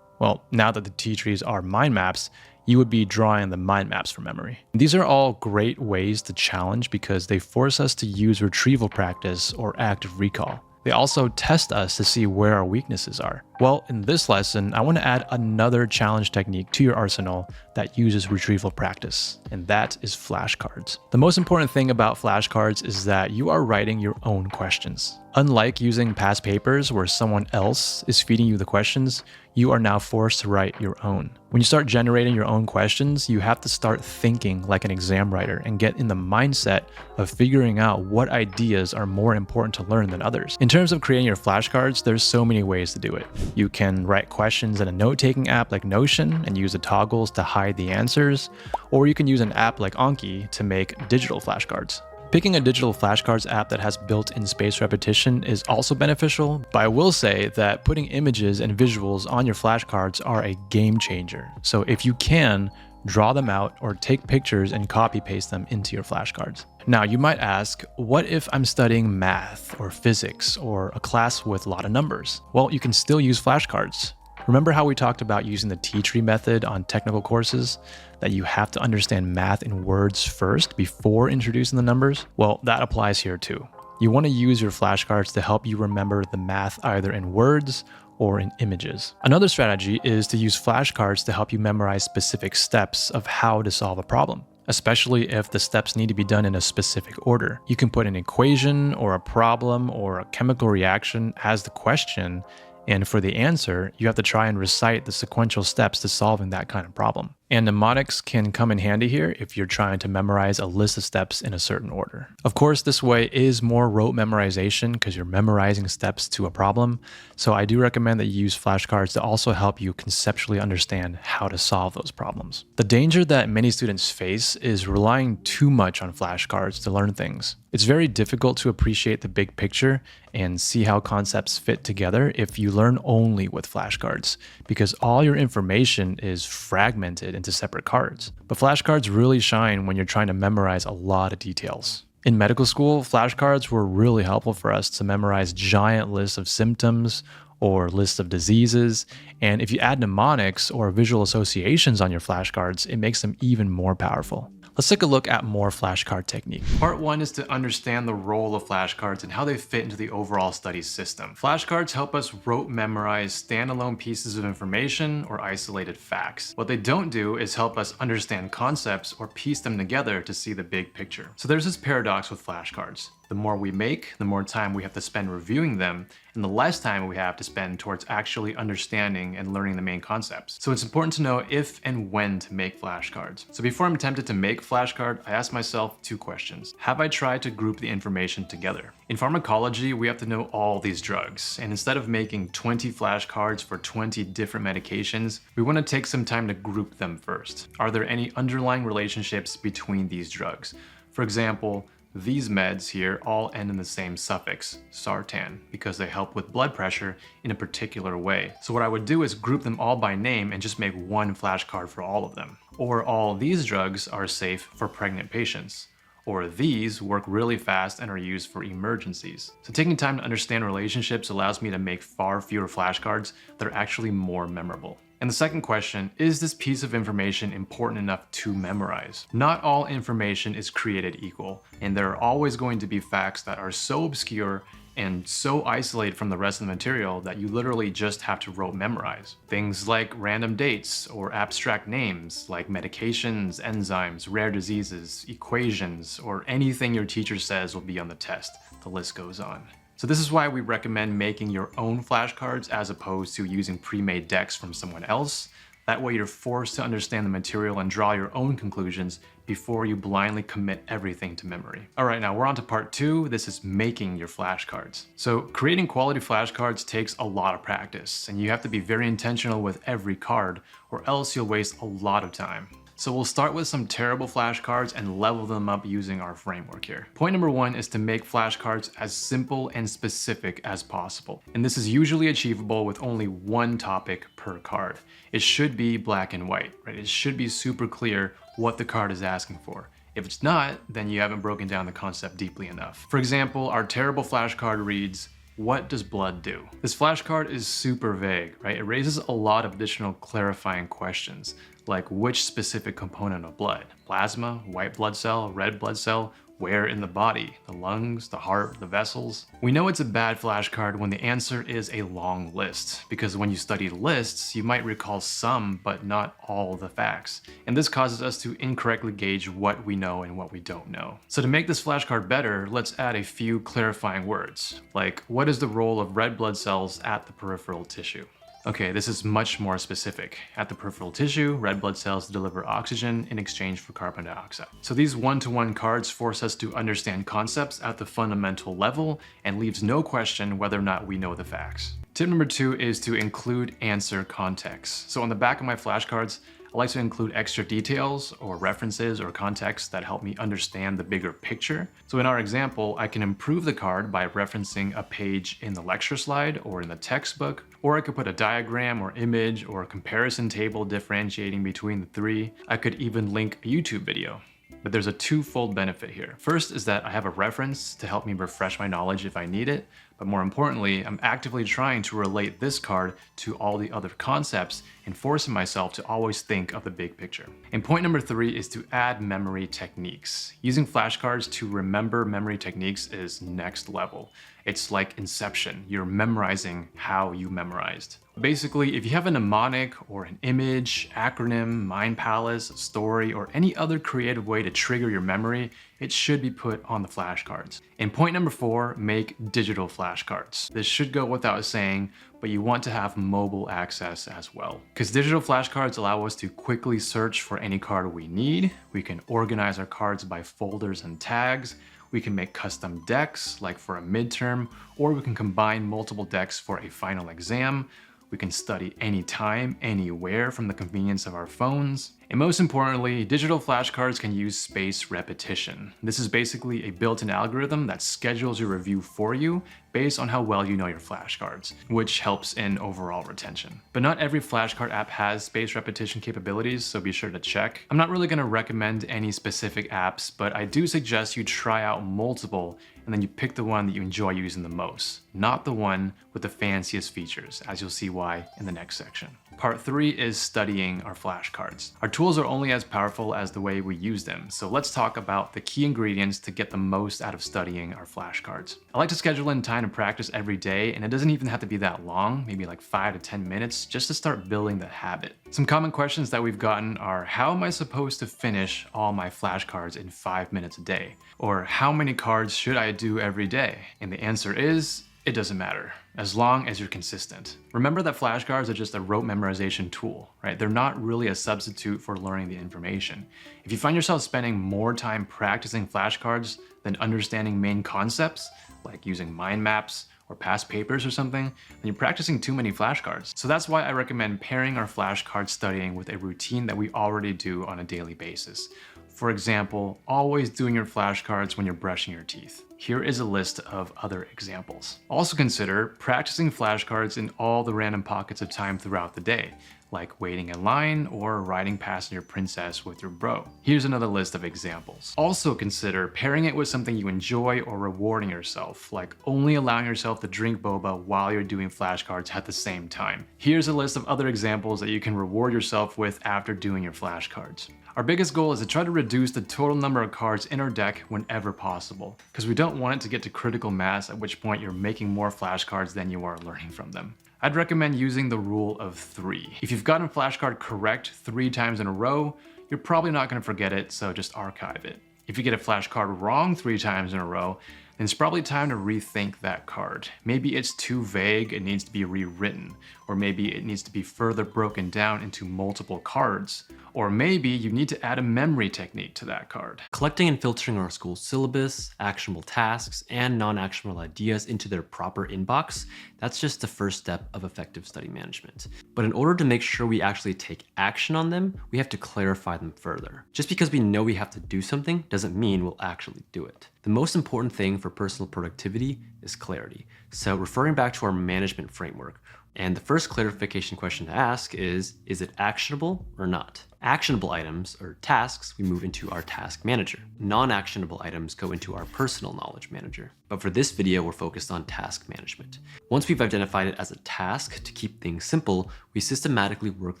Well, now that the T-trees are mind maps, you would be drawing the mind maps from memory. These are all great ways to challenge because they force us to use retrieval practice or active recall. They also test us to see where our weaknesses are. Well, in this lesson, I want to add another challenge technique to your arsenal that uses retrieval practice, and that is flashcards. The most important thing about flashcards is that you are writing your own questions. Unlike using past papers where someone else is feeding you the questions, you are now forced to write your own. When you start generating your own questions, you have to start thinking like an exam writer and get in the mindset of figuring out what ideas are more important to learn than others. In terms of creating your flashcards, there's so many ways to do it. You can write questions in a note-taking app like Notion and use the toggles to hide the answers, or you can use an app like Anki to make digital flashcards. Picking a digital flashcards app that has built-in spaced repetition is also beneficial, but I will say that putting images and visuals on your flashcards are a game changer. So if you can, draw them out or take pictures and copy paste them into your flashcards. Now you might ask, what if I'm studying math or physics or a class with a lot of numbers? Well, you can still use flashcards. Remember how we talked about using the T-tree method on technical courses? That you have to understand math in words first before introducing the numbers? Well, that applies here too. You want to use your flashcards to help you remember the math either in words or in images. Another strategy is to use flashcards to help you memorize specific steps of how to solve a problem, especially if the steps need to be done in a specific order. You can put an equation or a problem or a chemical reaction as the question, and for the answer, you have to try and recite the sequential steps to solving that kind of problem. And mnemonics can come in handy here if you're trying to memorize a list of steps in a certain order. Of course, this way is more rote memorization because you're memorizing steps to a problem. So I do recommend that you use flashcards to also help you conceptually understand how to solve those problems. The danger that many students face is relying too much on flashcards to learn things. It's very difficult to appreciate the big picture and see how concepts fit together if you learn only with flashcards, because all your information is fragmented into separate cards. But flashcards really shine when you're trying to memorize a lot of details. In medical school, flashcards were really helpful for us to memorize giant lists of symptoms or lists of diseases, and if you add mnemonics or visual associations on your flashcards, it makes them even more powerful. Let's take a look at more flashcard technique. Part 1 is to understand the role of flashcards and how they fit into the overall study system. Flashcards help us rote memorize standalone pieces of information or isolated facts. What they don't do is help us understand concepts or piece them together to see the big picture. So there's this paradox with flashcards. The more we make, the more time we have to spend reviewing them, and the less time we have to spend towards actually understanding and learning the main concepts. So it's important to know if and when to make flashcards. So before I'm tempted to make a flashcard, I ask myself 2 questions. Have I tried to group the information together? In pharmacology, we have to know all these drugs, and instead of making 20 flashcards for 20 different medications, we want to take some time to group them first. Are there any underlying relationships between these drugs? For example, these meds here all end in the same suffix, sartan, because they help with blood pressure in a particular way. So what I would do is group them all by name and just make one flashcard for all of them. Or all these drugs are safe for pregnant patients. Or these work really fast and are used for emergencies. So taking time to understand relationships allows me to make far fewer flashcards that are actually more memorable. And the second question, is this piece of information important enough to memorize? Not all information is created equal, and there are always going to be facts that are so obscure and so isolated from the rest of the material that you literally just have to rote memorize. Things like random dates or abstract names like medications, enzymes, rare diseases, equations, or anything your teacher says will be on the test. The list goes on. So this is why we recommend making your own flashcards as opposed to using pre-made decks from someone else. That way you're forced to understand the material and draw your own conclusions before you blindly commit everything to memory. All right, now we're on to part 2. This is making your flashcards. So creating quality flashcards takes a lot of practice, and you have to be very intentional with every card, or else you'll waste a lot of time. So we'll start with some terrible flashcards and level them up using our framework here. Point number 1 is to make flashcards as simple and specific as possible. And this is usually achievable with only one topic per card. It should be black and white, right? It should be super clear what the card is asking for. If it's not, then you haven't broken down the concept deeply enough. For example, our terrible flashcard reads, what does blood do? This flashcard is super vague, right? It raises a lot of additional clarifying questions, like which specific component of blood? Plasma, white blood cell, red blood cell, where in the body? The lungs, the heart, the vessels? We know it's a bad flashcard when the answer is a long list, because when you study lists, you might recall some, but not all the facts. And this causes us to incorrectly gauge what we know and what we don't know. So to make this flashcard better, let's add a few clarifying words, like what is the role of red blood cells at the peripheral tissue? Okay, this is much more specific. At the peripheral tissue, red blood cells deliver oxygen in exchange for carbon dioxide. So these one-to-one cards force us to understand concepts at the fundamental level and leaves no question whether or not we know the facts. Tip number 2 is to include answer context. So on the back of my flashcards, I like to include extra details or references or context that help me understand the bigger picture. So in our example, I can improve the card by referencing a page in the lecture slide or in the textbook, or I could put a diagram or image or a comparison table differentiating between the 3. I could even link a YouTube video. But there's a twofold benefit here. First is that I have a reference to help me refresh my knowledge if I need it, but more importantly, I'm actively trying to relate this card to all the other concepts and forcing myself to always think of the big picture. And point number 3 is to add memory techniques. Using flashcards to remember memory techniques is next level. It's like Inception. You're memorizing how you memorized. Basically, if you have a mnemonic or an image, acronym, mind palace, story, or any other creative way to trigger your memory, it should be put on the flashcards. And point number 4, make digital flashcards. This should go without saying, but you want to have mobile access as well. Because digital flashcards allow us to quickly search for any card we need. We can organize our cards by folders and tags. We can make custom decks, like for a midterm, or we can combine multiple decks for a final exam. We can study anytime, anywhere from the convenience of our phones. And most importantly, digital flashcards can use spaced repetition. This is basically a built-in algorithm that schedules your review for you based on how well you know your flashcards, which helps in overall retention. But not every flashcard app has spaced repetition capabilities, so be sure to check. I'm not really going to recommend any specific apps, but I do suggest you try out multiple and then you pick the one that you enjoy using the most, not the one with the fanciest features, as you'll see why in the next section. Part 3 is studying our flashcards. Our tools are only as powerful as the way we use them, so let's talk about the key ingredients to get the most out of studying our flashcards. I like to schedule in time to practice every day, and it doesn't even have to be that long, maybe like 5 to 10 minutes, just to start building the habit. Some common questions that we've gotten are, how am I supposed to finish all my flashcards in 5 minutes a day? Or how many cards should I do every day? And the answer is, it doesn't matter, as long as you're consistent. Remember that flashcards are just a rote memorization tool, right? They're not really a substitute for learning the information. If you find yourself spending more time practicing flashcards than understanding main concepts, like using mind maps or past papers or something, then you're practicing too many flashcards. So that's why I recommend pairing our flashcard studying with a routine that we already do on a daily basis. For example, always doing your flashcards when you're brushing your teeth. Here is a list of other examples. Also consider practicing flashcards in all the random pockets of time throughout the day, like waiting in line or riding past your princess with your bro. Here's another list of examples. Also consider pairing it with something you enjoy or rewarding yourself, like only allowing yourself to drink boba while you're doing flashcards at the same time. Here's a list of other examples that you can reward yourself with after doing your flashcards. Our biggest goal is to try to reduce the total number of cards in our deck whenever possible, because we don't want it to get to critical mass, at which point you're making more flashcards than you are learning from them. I'd recommend using the rule of 3. If you've gotten a flashcard correct 3 times in a row, you're probably not going to forget it, so just archive it. If you get a flashcard wrong 3 times in a row, then it's probably time to rethink that card. Maybe it's too vague, it needs to be rewritten, or maybe it needs to be further broken down into multiple cards, or maybe you need to add a memory technique to that card. Collecting and filtering our school syllabus, actionable tasks, and non-actionable ideas into their proper inbox, that's just the first step of effective study management. But in order to make sure we actually take action on them, we have to clarify them further. Just because we know we have to do something doesn't mean we'll actually do it. The most important thing for personal productivity is clarity. So referring back to our management framework, and the first clarification question to ask is it actionable or not? Actionable items, or tasks, we move into our task manager. Non-actionable items go into our personal knowledge manager. But for this video, we're focused on task management. Once we've identified it as a task, to keep things simple, we systematically work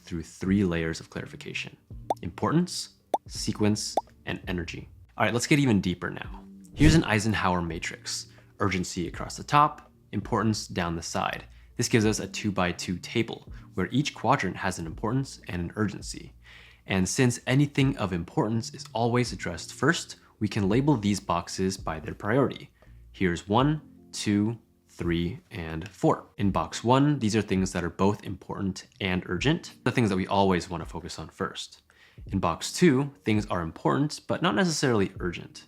through 3 layers of clarification: importance, sequence, and energy. All right, let's get even deeper now. Here's an Eisenhower matrix: urgency across the top, importance down the side. This gives us a 2x2 table where each quadrant has an importance and an urgency. And since anything of importance is always addressed first, we can label these boxes by their priority. Here's 1, 2, 3, and 4. In box 1, these are things that are both important and urgent, the things that we always want to focus on first. In box 2, things are important, but not necessarily urgent.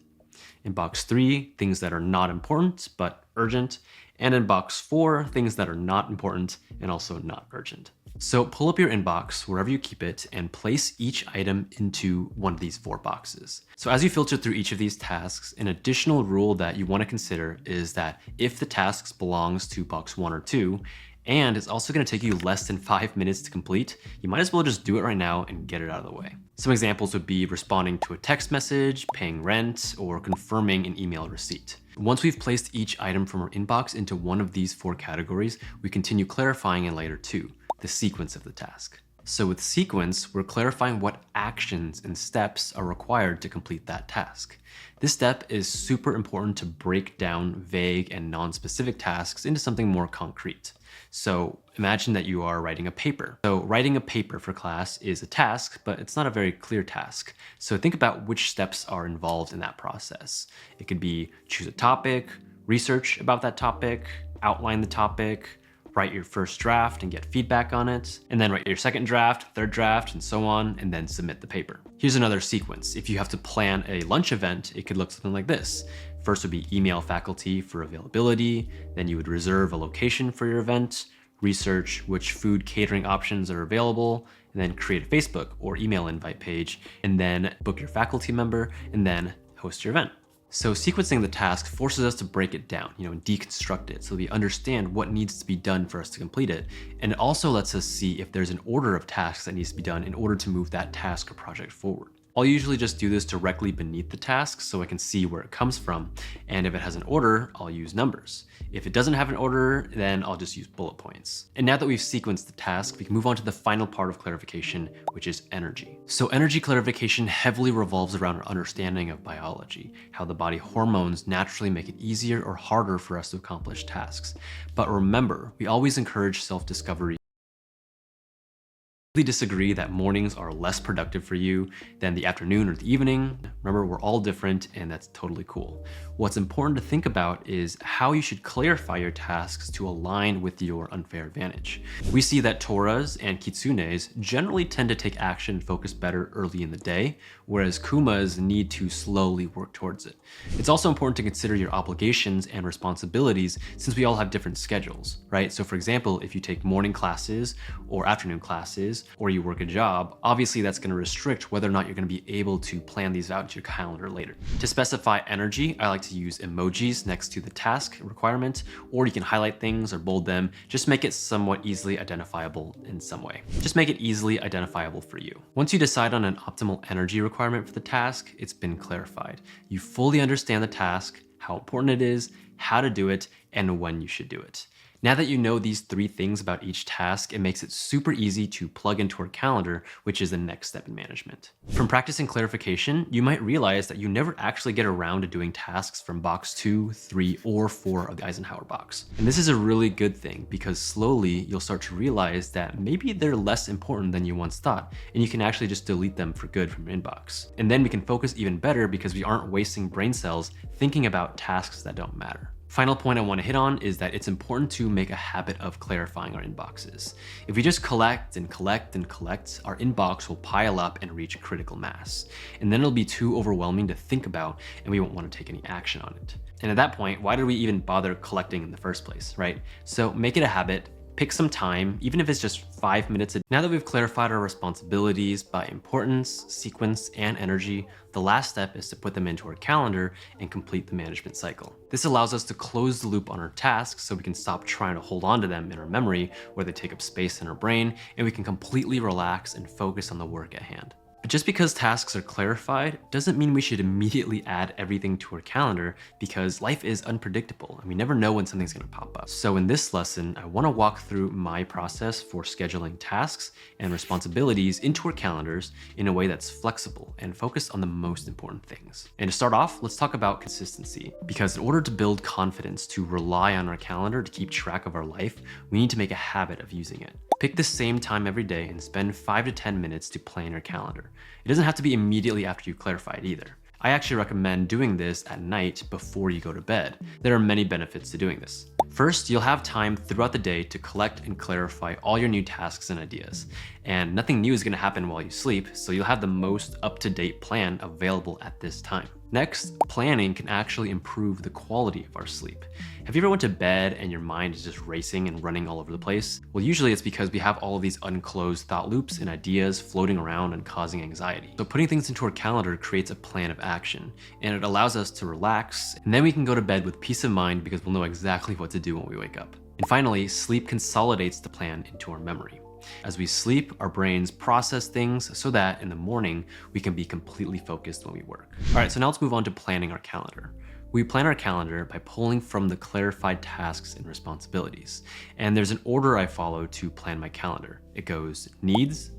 In box 3, things that are not important, but urgent. And in box 4, things that are not important and also not urgent. So pull up your inbox wherever you keep it and place each item into one of these 4 boxes. So as you filter through each of these tasks, an additional rule that you want to consider is that if the task belongs to box 1 or 2, and it's also going to take you less than 5 minutes to complete, you might as well just do it right now and get it out of the way. Some examples would be responding to a text message, paying rent, or confirming an email receipt. Once we've placed each item from our inbox into one of these 4 categories, we continue clarifying in layer 2, the sequence of the task. So with sequence, we're clarifying what actions and steps are required to complete that task. This step is super important to break down vague and non-specific tasks into something more concrete. So imagine that you are writing a paper. So writing a paper for class is a task, but it's not a very clear task. So think about which steps are involved in that process. It could be choose a topic, research about that topic, outline the topic, write your first draft and get feedback on it, and then write your second draft, third draft, and so on, and then submit the paper. Here's another sequence. If you have to plan a lunch event, it could look something like this. First would be email faculty for availability, then you would reserve a location for your event, research which food catering options are available, and then create a Facebook or email invite page, and then book your faculty member, and then host your event. So sequencing the task forces us to break it down, and deconstruct it so we understand what needs to be done for us to complete it. And it also lets us see if there's an order of tasks that needs to be done in order to move that task or project forward. I'll usually just do this directly beneath the task so I can see where it comes from. And if it has an order, I'll use numbers. If it doesn't have an order, then I'll just use bullet points. And now that we've sequenced the task, we can move on to the final part of clarification, which is energy. So energy clarification heavily revolves around our understanding of biology, how the body hormones naturally make it easier or harder for us to accomplish tasks. But remember, we always encourage self-discovery. Disagree that mornings are less productive for you than the afternoon or the evening. Remember, we're all different and that's totally cool. What's important to think about is how you should clarify your tasks to align with your unfair advantage. We see that Toras and Kitsunes generally tend to take action and focus better early in the day, whereas Kumas need to slowly work towards it. It's also important to consider your obligations and responsibilities since we all have different schedules, right? So for example, if you take morning classes or afternoon classes, or you work a job, obviously that's going to restrict whether or not you're going to be able to plan these out into your calendar later. To specify energy, I like to use emojis next to the task requirement, or you can highlight things or bold them. Just make it somewhat easily identifiable in some way. Just make it easily identifiable for you. Once you decide on an optimal energy requirement for the task, it's been clarified. You fully understand the task, how important it is, how to do it, and when you should do it. Now that you know these 3 things about each task, it makes it super easy to plug into our calendar, which is the next step in management. From practicing clarification, you might realize that you never actually get around to doing tasks from box 2, 3, or 4 of the Eisenhower box. And this is a really good thing because slowly you'll start to realize that maybe they're less important than you once thought, and you can actually just delete them for good from your inbox. And then we can focus even better because we aren't wasting brain cells thinking about tasks that don't matter. Final point I want to hit on is that it's important to make a habit of clarifying our inboxes. If we just collect and collect and collect, our inbox will pile up and reach critical mass. And then it'll be too overwhelming to think about and we won't want to take any action on it. And at that point, why did we even bother collecting in the first place, right? So make it a habit. Pick some time, even if it's just 5 minutes. Now that we've clarified our responsibilities by importance, sequence, and energy, the last step is to put them into our calendar and complete the management cycle. This allows us to close the loop on our tasks so we can stop trying to hold on to them in our memory where they take up space in our brain, and we can completely relax and focus on the work at hand. But just because tasks are clarified doesn't mean we should immediately add everything to our calendar because life is unpredictable and we never know when something's going to pop up. So in this lesson, I want to walk through my process for scheduling tasks and responsibilities into our calendars in a way that's flexible and focused on the most important things. And to start off, let's talk about consistency, because in order to build confidence to rely on our calendar to keep track of our life, we need to make a habit of using it. Pick the same time every day and spend 5 to 10 minutes to plan your calendar. It doesn't have to be immediately after you clarify it either. I actually recommend doing this at night before you go to bed. There are many benefits to doing this. First, you'll have time throughout the day to collect and clarify all your new tasks and ideas. And nothing new is going to happen while you sleep, so you'll have the most up-to-date plan available at this time. Next, planning can actually improve the quality of our sleep. Have you ever went to bed and your mind is just racing and running all over the place? Well, usually it's because we have all of these unclosed thought loops and ideas floating around and causing anxiety. So putting things into our calendar creates a plan of action, and it allows us to relax, and then we can go to bed with peace of mind because we'll know exactly what to do when we wake up. And finally, sleep consolidates the plan into our memory. As we sleep, our brains process things so that in the morning, we can be completely focused when we work. All right, so now let's move on to planning our calendar. We plan our calendar by pulling from the clarified tasks and responsibilities. And there's an order I follow to plan my calendar. It goes needs,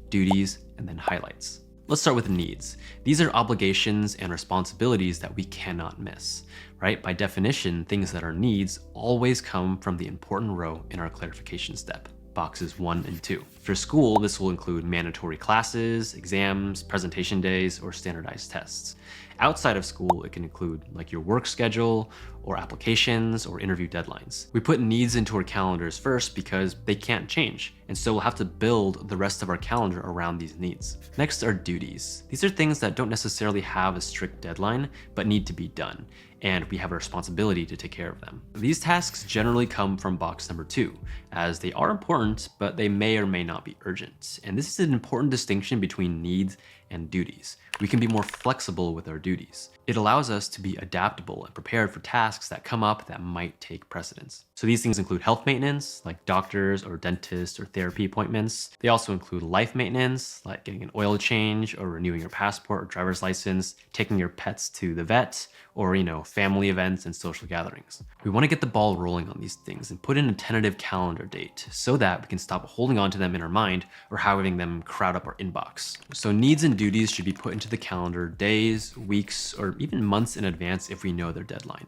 duties, and then highlights. Let's start with needs. These are obligations and responsibilities that we cannot miss, right? By definition, things that are needs always come from the important row in our clarification step. Boxes 1 and 2. For school, this will include mandatory classes, exams, presentation days, or standardized tests. Outside of school, it can include like your work schedule or applications or interview deadlines. We put needs into our calendars first because they can't change, and so we'll have to build the rest of our calendar around these needs. Next are duties. These are things that don't necessarily have a strict deadline, but need to be done, and we have a responsibility to take care of them. These tasks generally come from box number 2, as they are important, but they may or may not be urgent. And this is an important distinction between needs and duties. we can be more flexible with our duties. It allows us to be adaptable and prepared for tasks that come up that might take precedence. So these things include health maintenance, like doctors or dentists or therapy appointments. They also include life maintenance, like getting an oil change or renewing your passport or driver's license, taking your pets to the vet, or family events and social gatherings. We want to get the ball rolling on these things and put in a tentative calendar date so that we can stop holding on to them in our mind or having them crowd up our inbox. So needs and duties should be put into the calendar days, weeks, or even months in advance if we know their deadline.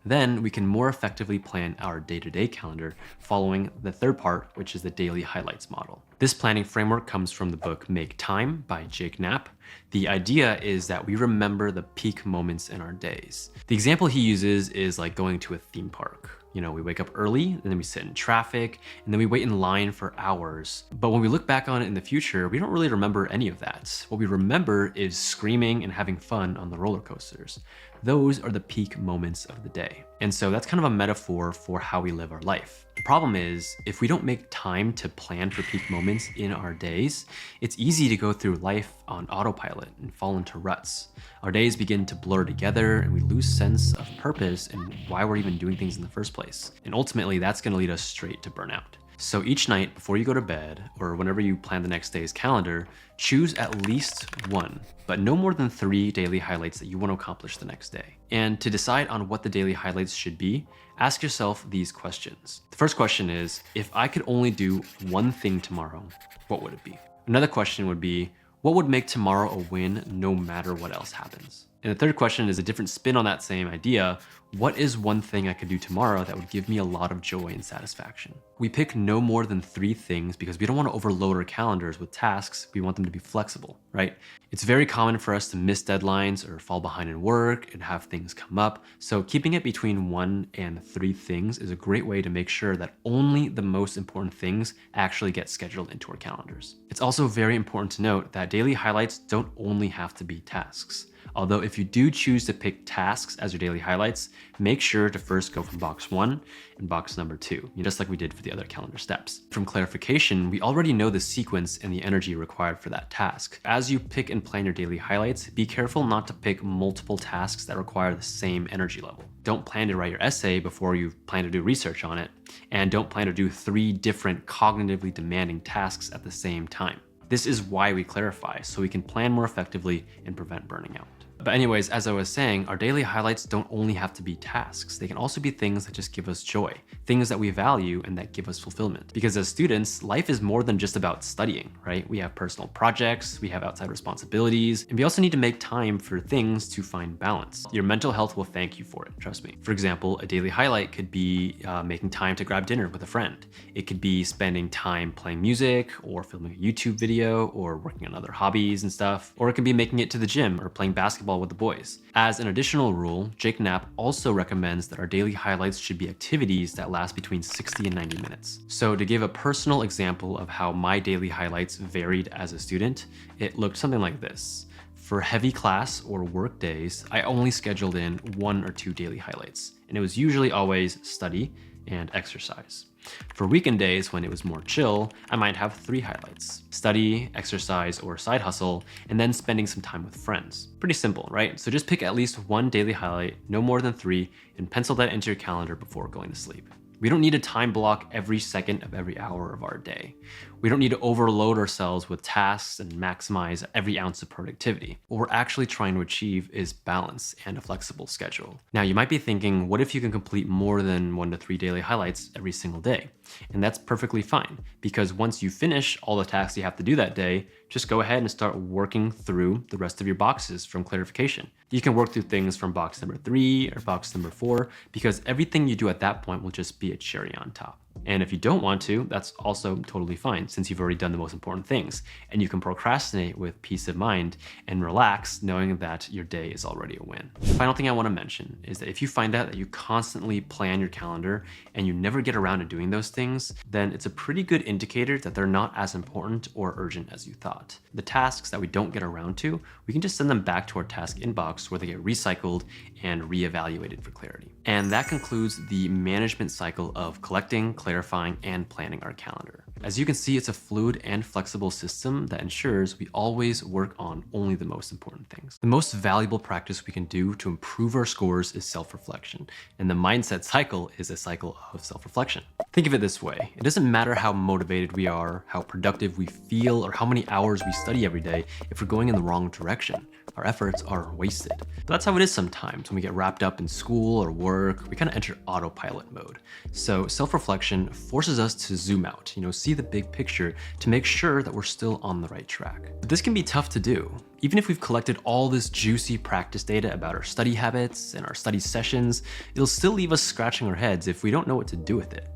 Then we can more effectively plan our day-to-day calendar following the third part, which is the daily highlights model. This planning framework comes from the book Make Time by Jake Knapp. The idea is that we remember the peak moments in our days. The example he uses is like going to a theme park. We wake up early, and then we sit in traffic, and then we wait in line for hours. But when we look back on it in the future, we don't really remember any of that. What we remember is screaming and having fun on the roller coasters. Those are the peak moments of the day. And so that's kind of a metaphor for how we live our life. The problem is, if we don't make time to plan for peak moments in our days, it's easy to go through life on autopilot and fall into ruts. Our days begin to blur together and we lose sense of purpose and why we're even doing things in the first place. And ultimately, that's going to lead us straight to burnout. So each night before you go to bed, or whenever you plan the next day's calendar, choose at least one, but no more than 3 daily highlights that you want to accomplish the next day. And to decide on what the daily highlights should be, ask yourself these questions. The first question is, if I could only do one thing tomorrow, what would it be? Another question would be, what would make tomorrow a win no matter what else happens? And the third question is a different spin on that same idea. What is one thing I could do tomorrow that would give me a lot of joy and satisfaction? We pick no more than 3 things because we don't want to overload our calendars with tasks. We want them to be flexible, right? It's very common for us to miss deadlines or fall behind in work and have things come up. So keeping it between 1 and 3 things is a great way to make sure that only the most important things actually get scheduled into our calendars. It's also very important to note that daily highlights don't only have to be tasks. Although if you do choose to pick tasks as your daily highlights, make sure to first go from box 1 and box number 2, just like we did for the other calendar steps. From clarification, we already know the sequence and the energy required for that task. As you pick and plan your daily highlights, be careful not to pick multiple tasks that require the same energy level. Don't plan to write your essay before you plan to do research on it, and don't plan to do 3 different cognitively demanding tasks at the same time. This is why we clarify, so we can plan more effectively and prevent burning out. But anyways, as I was saying, our daily highlights don't only have to be tasks. They can also be things that just give us joy, things that we value and that give us fulfillment. Because as students, life is more than just about studying, right? We have personal projects, we have outside responsibilities, and we also need to make time for things to find balance. Your mental health will thank you for it, trust me. For example, a daily highlight could be making time to grab dinner with a friend. It could be spending time playing music or filming a YouTube video or working on other hobbies and stuff. Or it could be making it to the gym or playing basketball with the boys. As an additional rule, Jake Knapp also recommends that our daily highlights should be activities that last between 60 and 90 minutes. So to give a personal example of how my daily highlights varied as a student, it looked something like this. For heavy class or work days, I only scheduled in 1 or 2 daily highlights, and it was usually always study and exercise. For weekend days, when it was more chill, I might have 3 highlights: study, exercise, or side hustle, and then spending some time with friends. Pretty simple, right? So just pick at least 1 daily highlight, no more than 3, and pencil that into your calendar before going to sleep. We don't need to time block every second of every hour of our day. We don't need to overload ourselves with tasks and maximize every ounce of productivity. What we're actually trying to achieve is balance and a flexible schedule. Now, you might be thinking, what if you can complete more than 1 to 3 daily highlights every single day? And that's perfectly fine, because once you finish all the tasks you have to do that day, just go ahead and start working through the rest of your boxes from clarification. You can work through things from box number 3 or box number 4, because everything you do at that point will just be a cherry on top. And if you don't want to, that's also totally fine, since you've already done the most important things, and you can procrastinate with peace of mind and relax knowing that your day is already a win. The final thing I want to mention is that if you find out that you constantly plan your calendar and you never get around to doing those things, then it's a pretty good indicator that they're not as important or urgent as you thought. The tasks that we don't get around to, we can just send them back to our task inbox where they get recycled and reevaluated for clarity. And that concludes the management cycle of collecting, clarifying, and planning our calendar. As you can see, it's a fluid and flexible system that ensures we always work on only the most important things. The most valuable practice we can do to improve our scores is self-reflection, and the mindset cycle is a cycle of self-reflection. Think of it this way. It doesn't matter how motivated we are, how productive we feel, or how many hours we study every day if we're going in the wrong direction. Our efforts are wasted. But that's how it is sometimes. When we get wrapped up in school or work, we kind of enter autopilot mode. So self-reflection forces us to zoom out, see the big picture to make sure that we're still on the right track. But this can be tough to do. Even if we've collected all this juicy practice data about our study habits and our study sessions, it'll still leave us scratching our heads if we don't know what to do with it.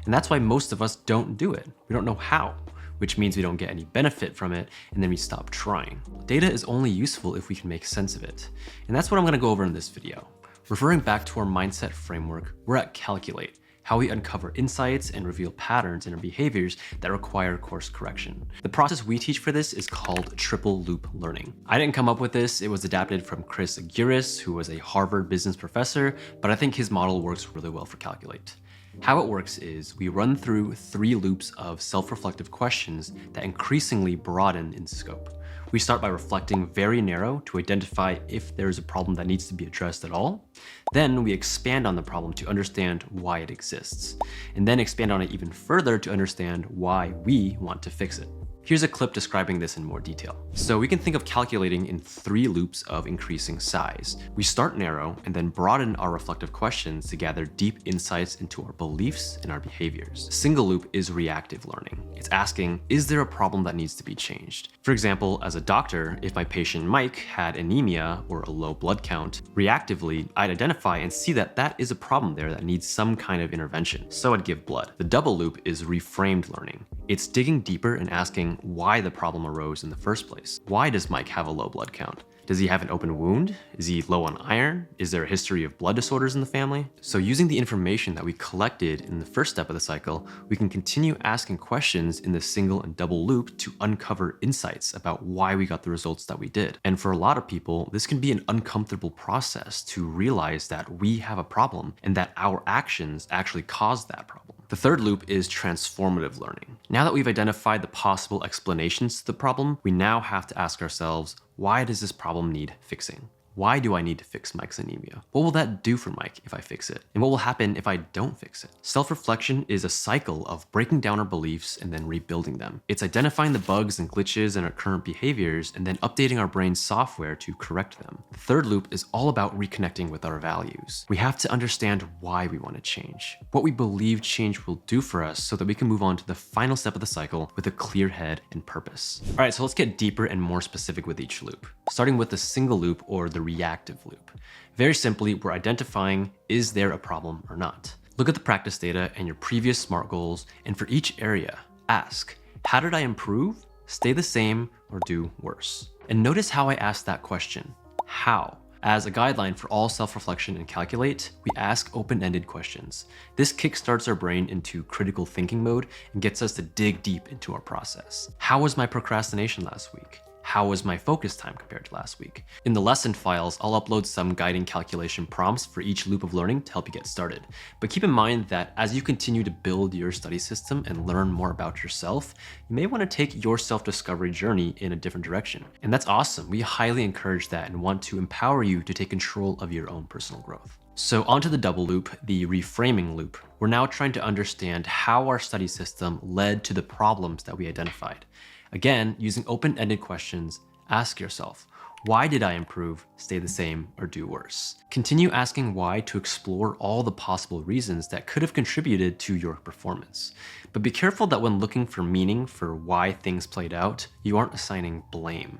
And that's why most of us don't do it. We don't know how, which means we don't get any benefit from it, and then we stop trying. Data is only useful if we can make sense of it. And that's what I'm gonna go over in this video. Referring back to our mindset framework, we're at Calculate, how we uncover insights and reveal patterns in our behaviors that require course correction. The process we teach for this is called triple loop learning. I didn't come up with this. It was adapted from Chris Aguirre, who was a Harvard business professor, but I think his model works really well for Calculate. How it works is we run through 3 loops of self-reflective questions that increasingly broaden in scope. We start by reflecting very narrow to identify if there is a problem that needs to be addressed at all. Then we expand on the problem to understand why it exists, and then expand on it even further to understand why we want to fix it. Here's a clip describing this in more detail. So we can think of calculating in 3 loops of increasing size. We start narrow and then broaden our reflective questions to gather deep insights into our beliefs and our behaviors. Single loop is reactive learning. It's asking, is there a problem that needs to be changed? For example, as a doctor, if my patient Mike had anemia or a low blood count, reactively, I'd identify and see that that is a problem there that needs some kind of intervention. So I'd give blood. The double loop is reframed learning. It's digging deeper and asking why the problem arose in the first place. Why does Mike have a low blood count? Does he have an open wound? Is he low on iron? Is there a history of blood disorders in the family? So using the information that we collected in the first step of the cycle, we can continue asking questions in the single and double loop to uncover insights about why we got the results that we did. And for a lot of people, this can be an uncomfortable process to realize that we have a problem and that our actions actually caused that problem. The third loop is transformative learning. Now that we've identified the possible explanations to the problem, we now have to ask ourselves, why does this problem need fixing? Why do I need to fix Mike's anemia? What will that do for Mike if I fix it? And what will happen if I don't fix it? Self-reflection is a cycle of breaking down our beliefs and then rebuilding them. It's identifying the bugs and glitches in our current behaviors and then updating our brain's software to correct them. The third loop is all about reconnecting with our values. We have to understand why we want to change, what we believe change will do for us so that we can move on to the final step of the cycle with a clear head and purpose. All right, so let's get deeper and more specific with each loop, starting with the single loop or the reactive loop. Very simply, we're identifying, is there a problem or not? Look at the practice data and your previous SMART goals, and for each area, ask, how did I improve, stay the same, or do worse? And notice how I asked that question, how? As a guideline for all self-reflection and Calculate, we ask open-ended questions. This kickstarts our brain into critical thinking mode and gets us to dig deep into our process. How was my procrastination last week? How was my focus time compared to last week? In the lesson files, I'll upload some guiding calculation prompts for each loop of learning to help you get started. But keep in mind that as you continue to build your study system and learn more about yourself, you may want to take your self-discovery journey in a different direction. And that's awesome. We highly encourage that and want to empower you to take control of your own personal growth. So onto the double loop, the reframing loop. We're now trying to understand how our study system led to the problems that we identified. Again, using open-ended questions, ask yourself, why did I improve, stay the same, or do worse? Continue asking why to explore all the possible reasons that could have contributed to your performance. But be careful that when looking for meaning for why things played out, you aren't assigning blame.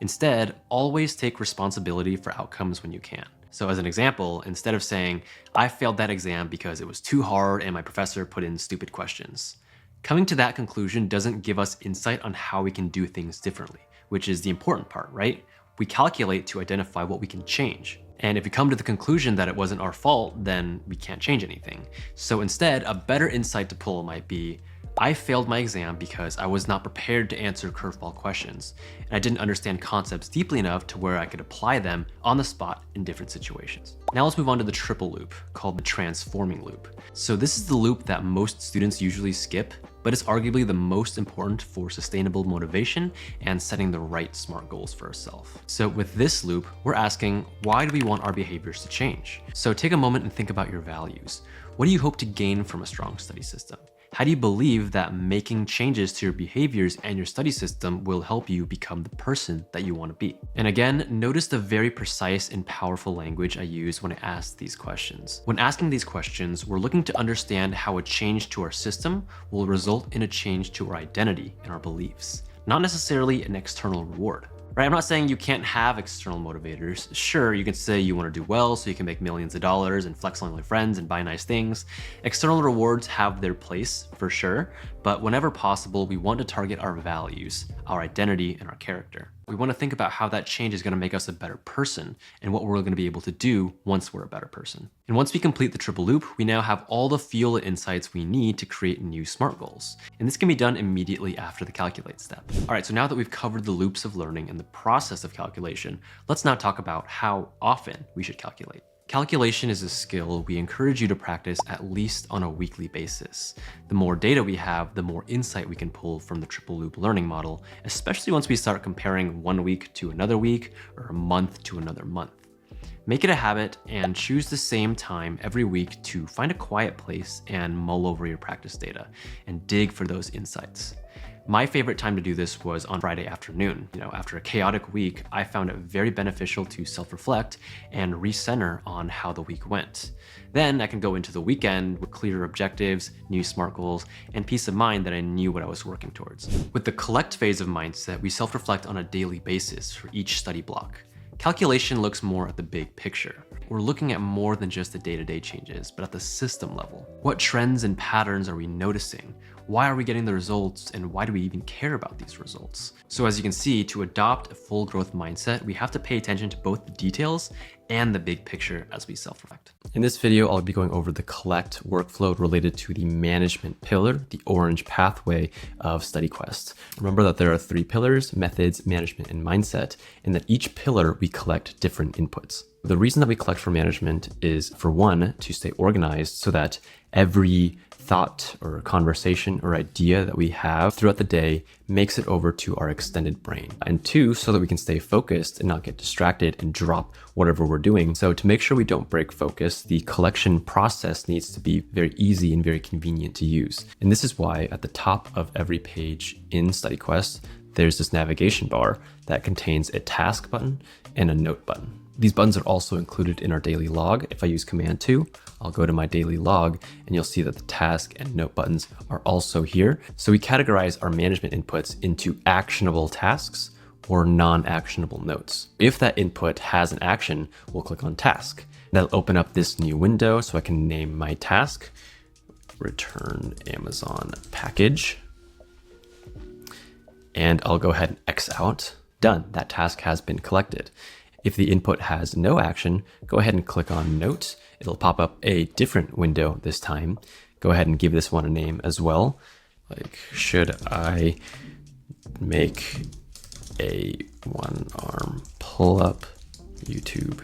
Instead, always take responsibility for outcomes when you can. So as an example, instead of saying, I failed that exam because it was too hard and my professor put in stupid questions, coming to that conclusion doesn't give us insight on how we can do things differently, which is the important part, right? We calculate to identify what we can change. And if we come to the conclusion that it wasn't our fault, then we can't change anything. So instead, a better insight to pull might be, I failed my exam because I was not prepared to answer curveball questions, and I didn't understand concepts deeply enough to where I could apply them on the spot in different situations. Now let's move on to the triple loop, called the transforming loop. So this is the loop that most students usually skip, but it's arguably the most important for sustainable motivation and setting the right SMART goals for ourselves. So with this loop, we're asking, why do we want our behaviors to change? So take a moment and think about your values. What do you hope to gain from a strong study system? How do you believe that making changes to your behaviors and your study system will help you become the person that you want to be? And again, notice the very precise and powerful language I use when I ask these questions. When asking these questions, we're looking to understand how a change to our system will result in a change to our identity and our beliefs, not necessarily an external reward. Right? I'm not saying you can't have external motivators. Sure, you can say you want to do well so you can make millions of dollars and flex on your friends and buy nice things. External rewards have their place for sure, but whenever possible, we want to target our values, our identity, and our character. We want to think about how that change is going to make us a better person and what we're going to be able to do once we're a better person. And once we complete the triple loop, we now have all the fuel and insights we need to create new SMART goals. And this can be done immediately after the calculate step. All right, so now that we've covered the loops of learning and the process of calculation, let's now talk about how often we should calculate. Calculation is a skill we encourage you to practice at least on a weekly basis. The more data we have, the more insight we can pull from the triple loop learning model, especially once we start comparing one week to another week or a month to another month. Make it a habit and choose the same time every week to find a quiet place and mull over your practice data and dig for those insights. My favorite time to do this was on Friday afternoon. After a chaotic week, I found it very beneficial to self-reflect and recenter on how the week went. Then I can go into the weekend with clearer objectives, new SMART goals, and peace of mind that I knew what I was working towards. With the collect phase of mindset, we self-reflect on a daily basis for each study block. Calculation looks more at the big picture. We're looking at more than just the day-to-day changes, but at the system level. What trends and patterns are we noticing? Why are we getting the results, and why do we even care about these results? So as you can see, to adopt a full growth mindset, we have to pay attention to both the details and the big picture as we self-reflect. In this video, I'll be going over the collect workflow related to the management pillar, the orange pathway of StudyQuest. Remember that there are 3 pillars: methods, management, and mindset, and that each pillar we collect different inputs. The reason that we collect for management is, for one, to stay organized so that every thought or conversation or idea that we have throughout the day makes it over to our extended brain. And 2, so that we can stay focused and not get distracted and drop whatever we're doing. So to make sure we don't break focus, the collection process needs to be very easy and very convenient to use. And this is why at the top of every page in StudyQuest, there's this navigation bar that contains a task button and a note button. These buttons are also included in our daily log. If I use Command 2, I'll go to my daily log and you'll see that the task and note buttons are also here. So we categorize our management inputs into actionable tasks or non-actionable notes. If that input has an action, we'll click on task. That'll open up this new window so I can name my task, return Amazon package. And I'll go ahead and X out. Done, that task has been collected. If the input has no action, go ahead and click on Note. It'll pop up a different window this time. Go ahead and give this one a name as well. Like, should I make a 1-arm pull-up YouTube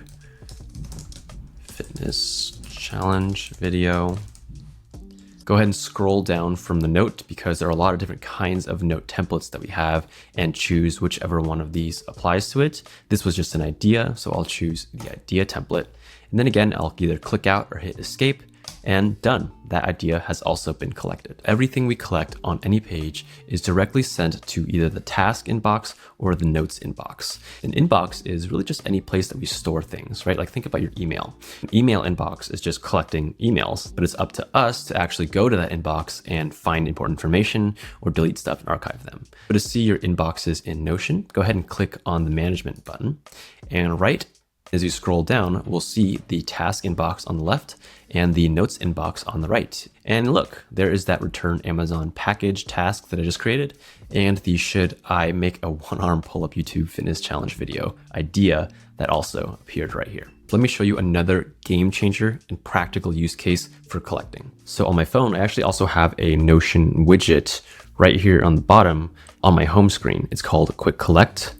fitness challenge video? Go ahead and scroll down from the note because there are a lot of different kinds of note templates that we have, and choose whichever one of these applies to it. This was just an idea, so I'll choose the idea template. And then again, I'll either click out or hit escape, and done. That idea has also been collected. Everything we collect on any page is directly sent to either the task inbox or the notes inbox. An inbox is really just any place that we store things, right? Like, think about your email. An email inbox is just collecting emails, but it's up to us to actually go to that inbox and find important information or delete stuff and archive them. But to see your inboxes in Notion, go ahead and click on the management button, and right as you scroll down, we'll see the task inbox on the left and the notes inbox on the right. And look, there is that return Amazon package task that I just created, and the should I make a 1-arm pull-up YouTube fitness challenge video idea that also appeared right here. Let me show you another game changer and practical use case for collecting. So on my phone, I actually also have a Notion widget right here on the bottom on my home screen. It's called Quick Collect.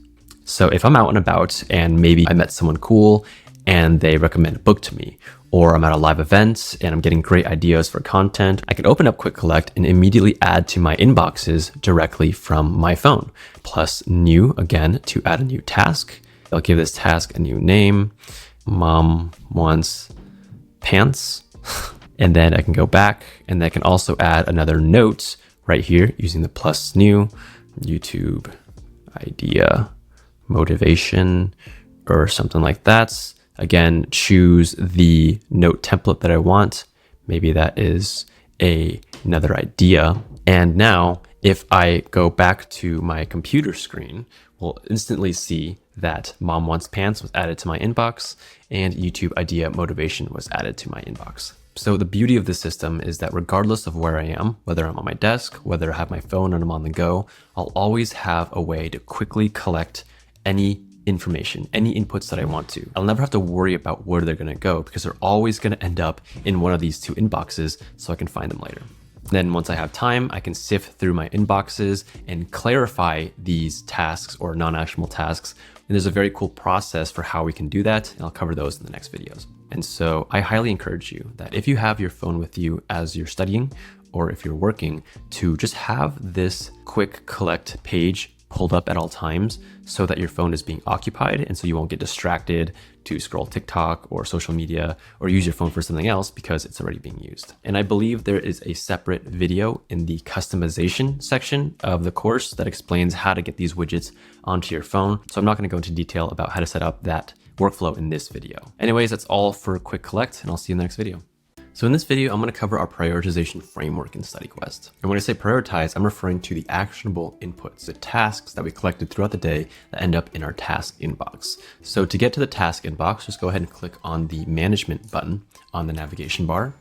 So if I'm out and about and maybe I met someone cool and they recommend a book to me, or I'm at a live event and I'm getting great ideas for content, I can open up Quick Collect and immediately add to my inboxes directly from my phone. Plus new, again, to add a new task. I'll give this task a new name. Mom wants pants. And then I can go back and I can also add another note right here using the plus new, YouTube idea, motivation, or something like that. Again, choose the note template that I want. Maybe that is another idea. And now if I go back to my computer screen, we'll instantly see that Mom Wants Pants was added to my inbox and YouTube idea motivation was added to my inbox. So the beauty of this system is that regardless of where I am, whether I'm on my desk, whether I have my phone and I'm on the go, I'll always have a way to quickly collect any information, any inputs that I want to. I'll never have to worry about where they're going to go because they're always going to end up in one of these two inboxes so I can find them later. Then once I have time, I can sift through my inboxes and clarify these tasks or non-actionable tasks. And there's a very cool process for how we can do that. And I'll cover those in the next videos. And so I highly encourage you that if you have your phone with you as you're studying, or if you're working, to just have this Quick Collect page pulled up at all times so that your phone is being occupied and so you won't get distracted to scroll TikTok or social media or use your phone for something else because it's already being used. And I believe there is a separate video in the customization section of the course that explains how to get these widgets onto your phone. So I'm not going to go into detail about how to set up that workflow in this video. Anyways, that's all for Quick Collect, and I'll see you in the next video. So in this video, I'm going to cover our prioritization framework in StudyQuest. And when I say prioritize, I'm referring to the actionable inputs, the tasks that we collected throughout the day that end up in our task inbox. So to get to the task inbox, just go ahead and click on the management button on the navigation bar.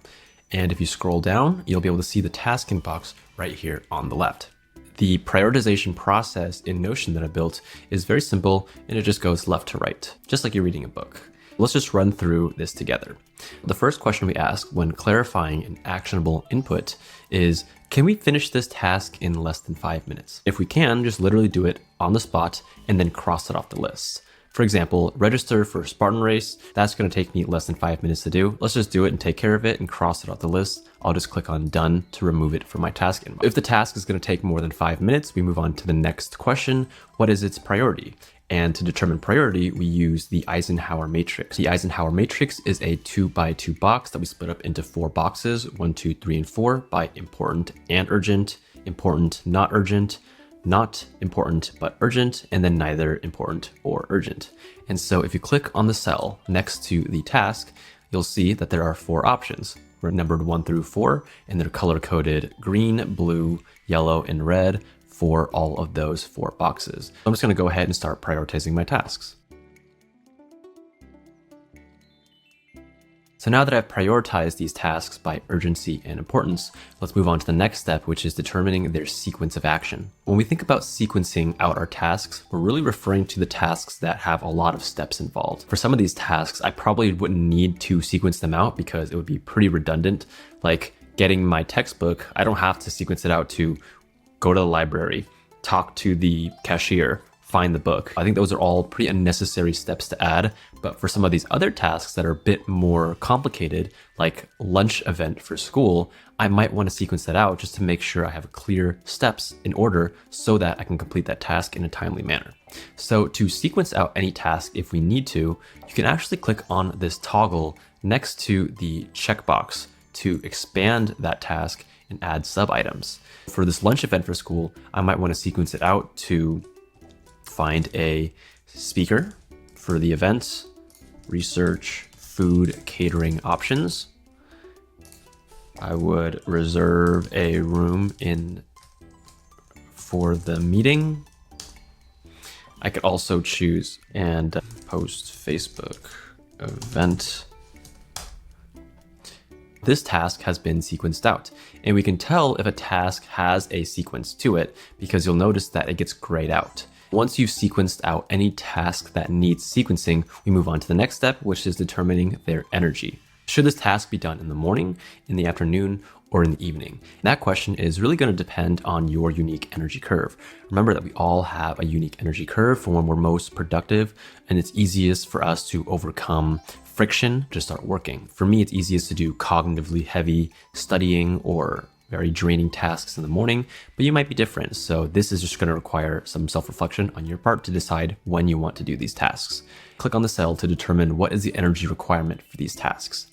And if you scroll down, you'll be able to see the task inbox right here on the left. The prioritization process in Notion that I built is very simple and it just goes left to right, just like you're reading a book. Let's just run through this together. The first question we ask when clarifying an actionable input is, can we finish this task in less than 5 minutes? If we can, just literally do it on the spot and then cross it off the list. For example, register for a Spartan race. That's going to take me less than 5 minutes to do. Let's just do it and take care of it and cross it off the list. I'll just click on done to remove it from my task inbox. If the task is going to take more than 5 minutes, we move on to the next question. What is its priority? And to determine priority, we use the Eisenhower matrix. The Eisenhower matrix is a 2x2 box that we split up into 4 boxes, 1, 2, 3, and 4 by important and urgent, important, not urgent, not important but urgent, and then neither important or urgent. And so if you click on the cell next to the task, you'll see that there are 4 options. We're numbered 1 through 4, and they're color-coded green, blue, yellow, and red for all of those 4 boxes. I'm just going to go ahead and start prioritizing my tasks. So now that I've prioritized these tasks by urgency and importance, let's move on to the next step, which is determining their sequence of action. When we think about sequencing out our tasks, we're really referring to the tasks that have a lot of steps involved. For some of these tasks, I probably wouldn't need to sequence them out because it would be pretty redundant. Like getting my textbook, I don't have to sequence it out to go to the library, talk to the cashier, find the book. I think those are all pretty unnecessary steps to add. But for some of these other tasks that are a bit more complicated, like lunch event for school, I might want to sequence that out just to make sure I have clear steps in order so that I can complete that task in a timely manner. So to sequence out any task if we need to, you can actually click on this toggle next to the checkbox to expand that task and add sub items. For this lunch event for school, I might want to sequence it out to find a speaker for the event, research food catering options. I would reserve a room for the meeting. I could also choose and post Facebook event. This task has been sequenced out, and we can tell if a task has a sequence to it because you'll notice that it gets grayed out. Once you've sequenced out any task that needs sequencing, we move on to the next step, which is determining their energy. Should this task be done in the morning, in the afternoon, or in the evening? That question is really going to depend on your unique energy curve. Remember that we all have a unique energy curve for when we're most productive, and it's easiest for us to overcome friction to start working. For me, it's easiest to do cognitively heavy studying or very draining tasks in the morning, but you might be different. So this is just going to require some self-reflection on your part to decide when you want to do these tasks. Click on the cell to determine what is the energy requirement for these tasks.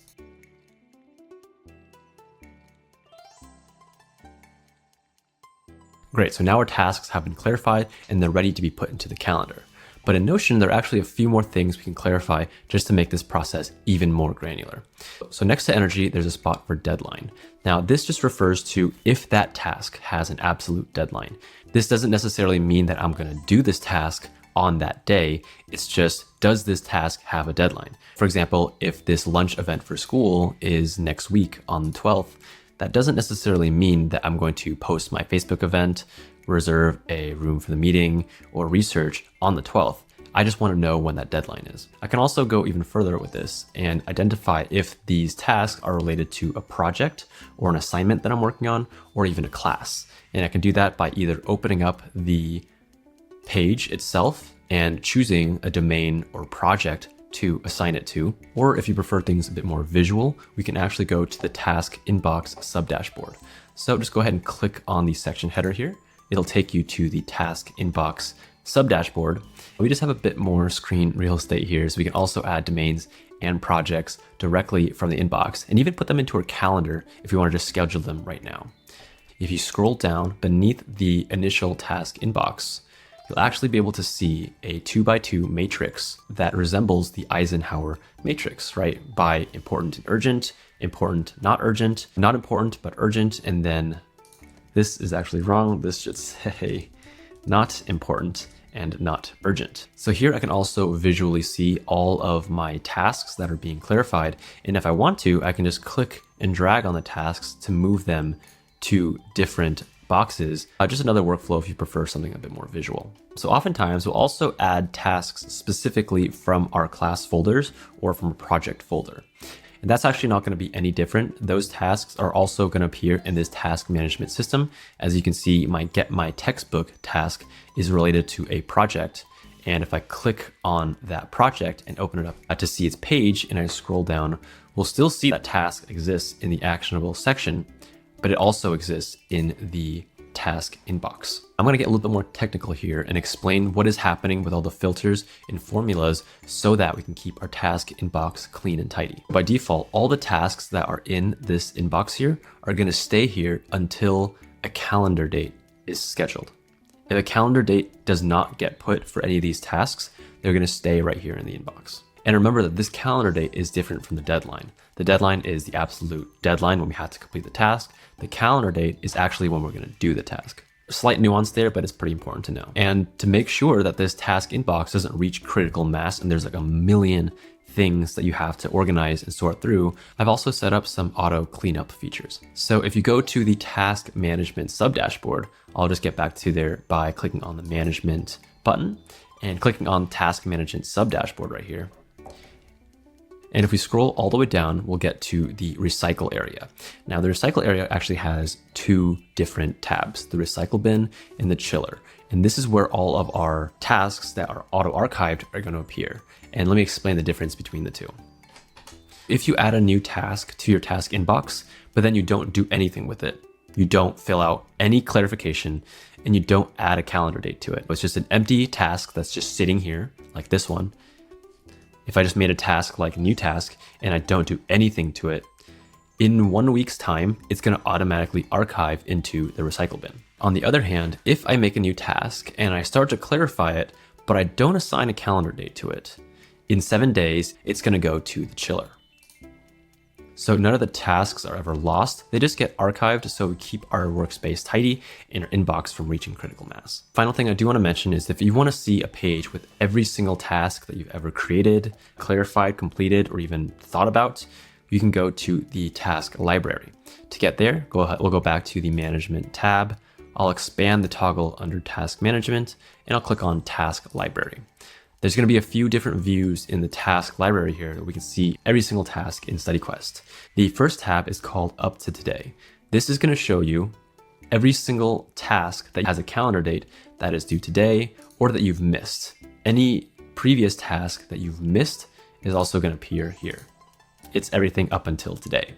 Great, so now our tasks have been clarified and they're ready to be put into the calendar. But in Notion, there are actually a few more things we can clarify just to make this process even more granular. So next to energy, there's a spot for deadline. Now, this just refers to if that task has an absolute deadline. This doesn't necessarily mean that I'm going to do this task on that day. It's just, does this task have a deadline? For example, if this lunch event for school is next week on the 12th, that doesn't necessarily mean that I'm going to post my Facebook event, reserve a room for the meeting, or research on the 12th. I just want to know when that deadline is. I can also go even further with this and identify if these tasks are related to a project or an assignment that I'm working on, or even a class. And I can do that by either opening up the page itself and choosing a domain or project to assign it to, or if you prefer things a bit more visual, we can actually go to the task inbox subdashboard. So just go ahead and click on the section header here. It'll take you to the task inbox subdashboard. We just have a bit more screen real estate here, so we can also add domains and projects directly from the inbox and even put them into our calendar if we want to just schedule them right now. If you scroll down beneath the initial task inbox, you'll actually be able to see a 2x2 matrix that resembles the Eisenhower matrix, right? By important and urgent, important, not urgent, not important, but urgent. And then this is actually wrong. This should say not important and not urgent. So here I can also visually see all of my tasks that are being clarified. And if I want to, I can just click and drag on the tasks to move them to different boxes. Just another workflow if you prefer something a bit more visual. So oftentimes we'll also add tasks specifically from our class folders or from a project folder. And that's actually not going to be any different. Those tasks are also going to appear in this task management system. As you can see, my Get My Textbook task is related to a project. And if I click on that project and open it up to see its page and I scroll down, we'll still see that task exists in the actionable section, but it also exists in the task inbox. I'm going to get a little bit more technical here and explain what is happening with all the filters and formulas so that we can keep our task inbox clean and tidy. By default, all the tasks that are in this inbox here are going to stay here until a calendar date is scheduled. If a calendar date does not get put for any of these tasks, they're going to stay right here in the inbox. And remember that this calendar date is different from the deadline. The deadline is the absolute deadline when we have to complete the task. The calendar date is actually when we're going to do the task. Slight nuance there, but it's pretty important to know. And to make sure that this task inbox doesn't reach critical mass and there's like a million things that you have to organize and sort through, I've also set up some auto cleanup features. So if you go to the task management subdashboard, I'll just get back to there by clicking on the management button and clicking on task management subdashboard right here. And if we scroll all the way down, we'll get to the recycle area. Now the recycle area actually has two different tabs, the recycle bin and the chiller. And this is where all of our tasks that are auto-archived are going to appear. And let me explain the difference between the two. If you add a new task to your task inbox, but then you don't do anything with it, you don't fill out any clarification, and you don't add a calendar date to it. It's just an empty task that's just sitting here, like this one. If I just made a task like a new task and I don't do anything to it, in 1 week's time, it's going to automatically archive into the recycle bin. On the other hand, if I make a new task and I start to clarify it, but I don't assign a calendar date to it, in 7 days, it's going to go to the chiller. So none of the tasks are ever lost. They just get archived so we keep our workspace tidy and our inbox from reaching critical mass. Final thing I do want to mention is if you want to see a page with every single task that you've ever created, clarified, completed, or even thought about, you can go to the task library. To get there, we'll go back to the management tab. I'll expand the toggle under task management and I'll click on task library. There's going to be a few different views in the task library here that we can see every single task in StudyQuest. The first tab is called Up to Today. This is going to show you every single task that has a calendar date that is due today or that you've missed. Any previous task that you've missed is also going to appear here. It's everything up until today.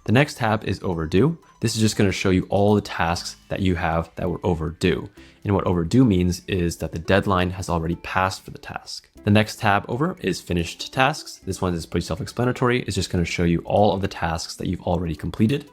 The next tab is Overdue. This is just going to show you all the tasks that you have that were overdue. And what overdue means is that the deadline has already passed for the task. The next tab over is Finished Tasks. This one is pretty self-explanatory. It's just going to show you all of the tasks that you've already completed.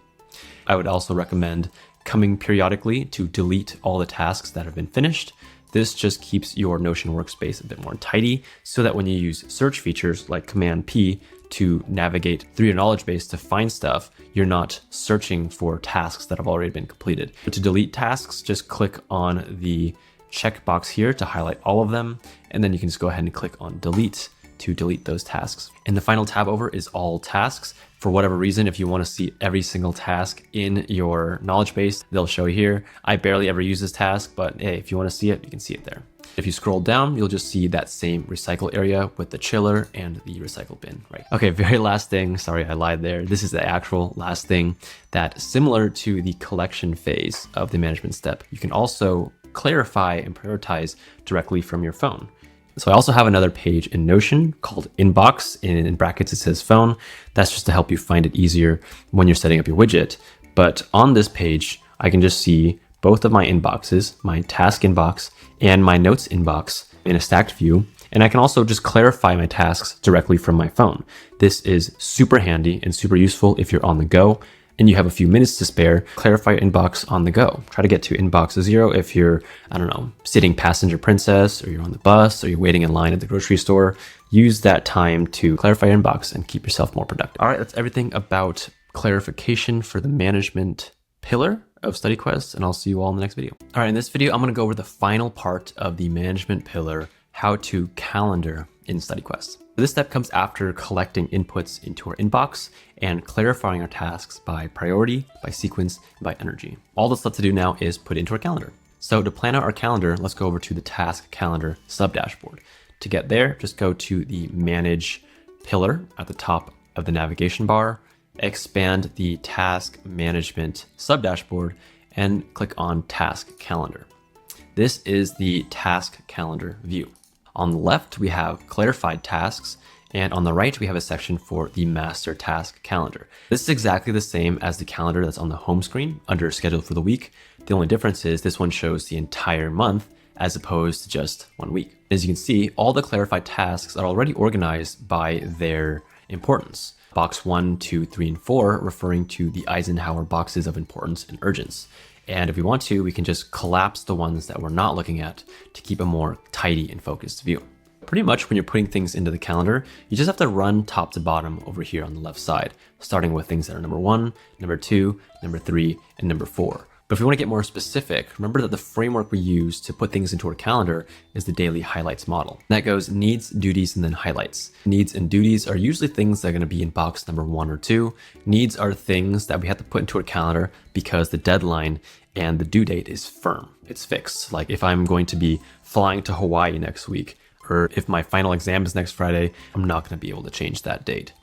I would also recommend coming periodically to delete all the tasks that have been finished. This just keeps your Notion workspace a bit more tidy so that when you use search features like Command P to navigate through your knowledge base to find stuff, you're not searching for tasks that have already been completed. To delete tasks, just click on the checkbox here to highlight all of them, and then you can just go ahead and click on delete to delete those tasks. And the final tab over is all tasks. For whatever reason, if you want to see every single task in your knowledge base, they'll show you here. I barely ever use this task, but hey, if you want to see it, you can see it there. If you scroll down, you'll just see that same recycle area with the chiller and the recycle bin, right? Okay, very last thing. Sorry, I lied there. This is the actual last thing that, similar to the collection phase of the management step, you can also clarify and prioritize directly from your phone. So I also have another page in Notion called Inbox. In brackets, it says phone. That's just to help you find it easier when you're setting up your widget. But on this page, I can just see both of my inboxes, my task inbox and my notes inbox in a stacked view. And I can also just clarify my tasks directly from my phone. This is super handy and super useful if you're on the go and you have a fefew minutes to spare. Clarify your inbox on the go. Try to get to inbox 0 if you're, I don't know, sitting passenger princess, or you're on the bus, or you're waiting in line at the grocery store. Use that time to clarify your inbox and keep yourself more productive. All right, that's everything about clarification for the management pillar of StudyQuest, and I'll see you all in the next video. All right, in this video, I'm gonna go over the final part of the management pillar, how to calendar in StudyQuest. This step comes after collecting inputs into our inbox and clarifying our tasks by priority, by sequence, and by energy. All that's left to do now is put it into our calendar. So to plan out our calendar, let's go over to the task calendar sub-dashboard. To get there, just go to the manage pillar at the top of the navigation bar, expand the task management sub-dashboard, and click on task calendar. This is the task calendar view. On the left, we have clarified tasks, and on the right, we have a section for the master task calendar. This is exactly the same as the calendar that's on the home screen under schedule for the week. The only difference is this one shows the entire month as opposed to just 1 week. As you can see, all the clarified tasks are already organized by their importance. Box 1, 2, 3, and 4 referring to the Eisenhower boxes of importance and urgence. And if we want to, we can just collapse the ones that we're not looking at to keep a more tidy and focused view. Pretty much when you're putting things into the calendar, you just have to run top to bottom over here on the left side, starting with things that are number 1, number 2, number 3, and number 4. But if we want to get more specific, remember that the framework we use to put things into our calendar is the daily highlights model. That goes needs, duties, and then highlights. Needs and duties are usually things that are going to be in box number 1 or 2. Needs are things that we have to put into our calendar because the deadline and the due date is firm. It's fixed. Like if I'm going to be flying to Hawaii next week, or if my final exam is next Friday, I'm not going to be able to change that date.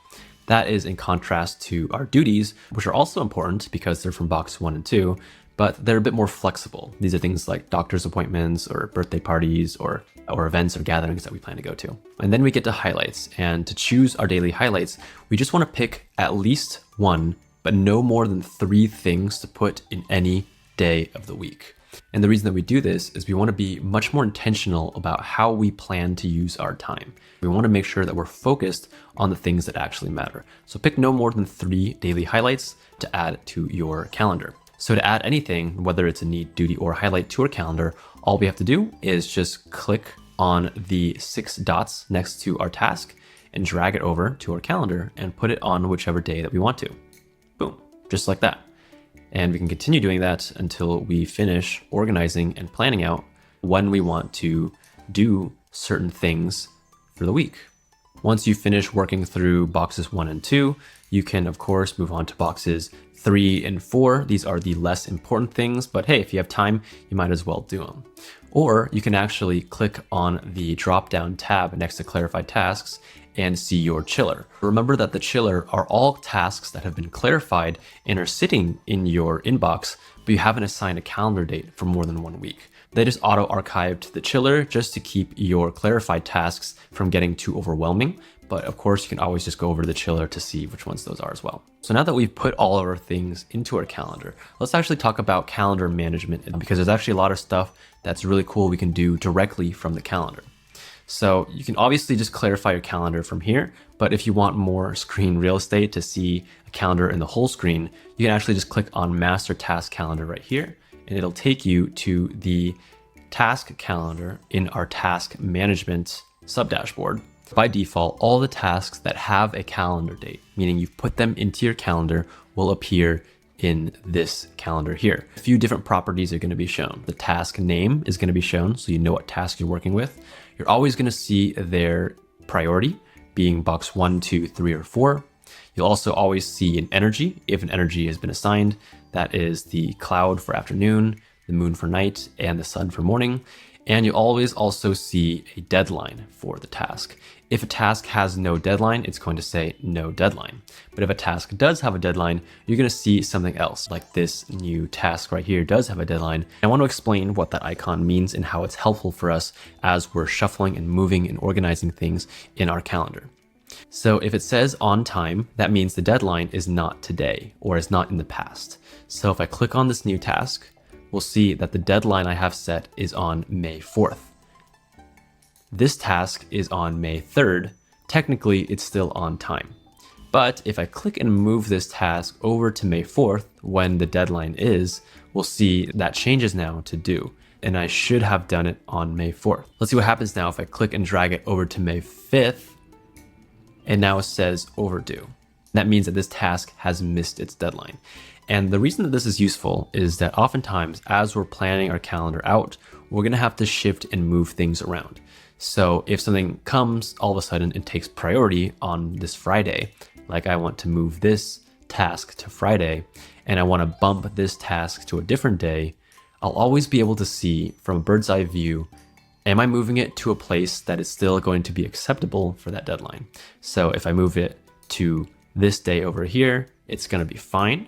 That is in contrast to our duties, which are also important because they're from box 1 and 2, but they're a bit more flexible. These are things like doctor's appointments or birthday parties or events or gatherings that we plan to go to. And then we get to highlights. And to choose our daily highlights, we just want to pick at least 1, but no more than 3 things to put in any day of the week. And the reason that we do this is we want to be much more intentional about how we plan to use our time. We want to make sure that we're focused on the things that actually matter. So pick no more than 3 daily highlights to add to your calendar. So to add anything, whether it's a need, duty, or highlight to our calendar, all we have to do is just click on the 6 dots next to our task and drag it over to our calendar and put it on whichever day that we want to. Boom, just like that. And we can continue doing that until we finish organizing and planning out when we want to do certain things for the week. Once you finish working through boxes 1 and 2, you can of course move on to boxes 3 and 4. These are the less important things, but hey, if you have time, you might as well do them. Or you can actually click on the drop-down tab next to clarified tasks and see your chiller. Remember that the chiller are all tasks that have been clarified and are sitting in your inbox, but you haven't assigned a calendar date for more than 1 week. They just auto-archive to the chiller just to keep your clarified tasks from getting too overwhelming. But of course, you can always just go over to the chiller to see which ones those are as well. So now that we've put all of our things into our calendar, let's actually talk about calendar management, because there's actually a lot of stuff that's really cool we can do directly from the calendar. So you can obviously just clarify your calendar from here, but if you want more screen real estate to see a calendar in the whole screen, you can actually just click on Master Task Calendar right here, and it'll take you to the task calendar in our task management sub-dashboard. By default, all the tasks that have a calendar date, meaning you've put them into your calendar, will appear in this calendar here. A few different properties are going to be shown. The task name is going to be shown, so you know what task you're working with. You're always going to see their priority being box 1, 2, 3, or 4. You'll also always see an energy if an energy has been assigned. That is the cloud for afternoon, the moon for night, and the sun for morning. And you always also see a deadline for the task. If a task has no deadline, it's going to say no deadline. But if a task does have a deadline, you're going to see something else, like this new task right here does have a deadline. I want to explain what that icon means and how it's helpful for us as we're shuffling and moving and organizing things in our calendar. So if it says on time, that means the deadline is not today or is not in the past. So if I click on this new task, we'll see that the deadline I have set is on May 4th. This task is on May 3rd. Technically, it's still on time. But if I click and move this task over to May 4th, when the deadline is, we'll see that changes now to due. And I should have done it on May 4th. Let's see what happens now if I click and drag it over to May 5th. And now it says overdue. That means that this task has missed its deadline. And the reason that this is useful is that oftentimes as we're planning our calendar out, we're going to have to shift and move things around. So if something comes all of a sudden and takes priority on this Friday, like I want to move this task to Friday and I want to bump this task to a different day, I'll always be able to see from a bird's eye view, am I moving it to a place that is still going to be acceptable for that deadline? So if I move it to this day over here, it's going to be fine.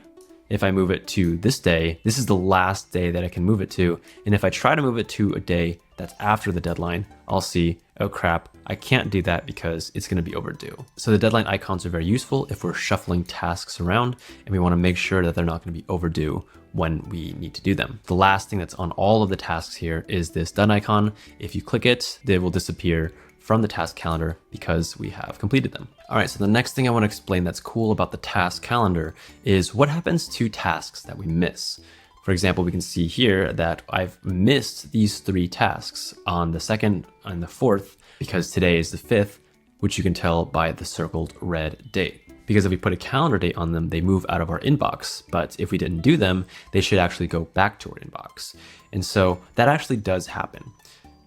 If I move it to this day, this is the last day that I can move it to. And if I try to move it to a day that's after the deadline, I'll see, oh crap, I can't do that because it's going to be overdue. So the deadline icons are very useful if we're shuffling tasks around and we want to make sure that they're not going to be overdue when we need to do them. The last thing that's on all of the tasks here is this done icon. If you click it, they will disappear from the task calendar because we have completed them. All right, so the next thing I want to explain that's cool about the task calendar is what happens to tasks that we miss. For example, we can see here that I've missed these 3 tasks on the 2nd and the 4th because today is the 5th, which you can tell by the circled red date. Because if we put a calendar date on them, they move out of our inbox. But if we didn't do them, they should actually go back to our inbox. And so that actually does happen.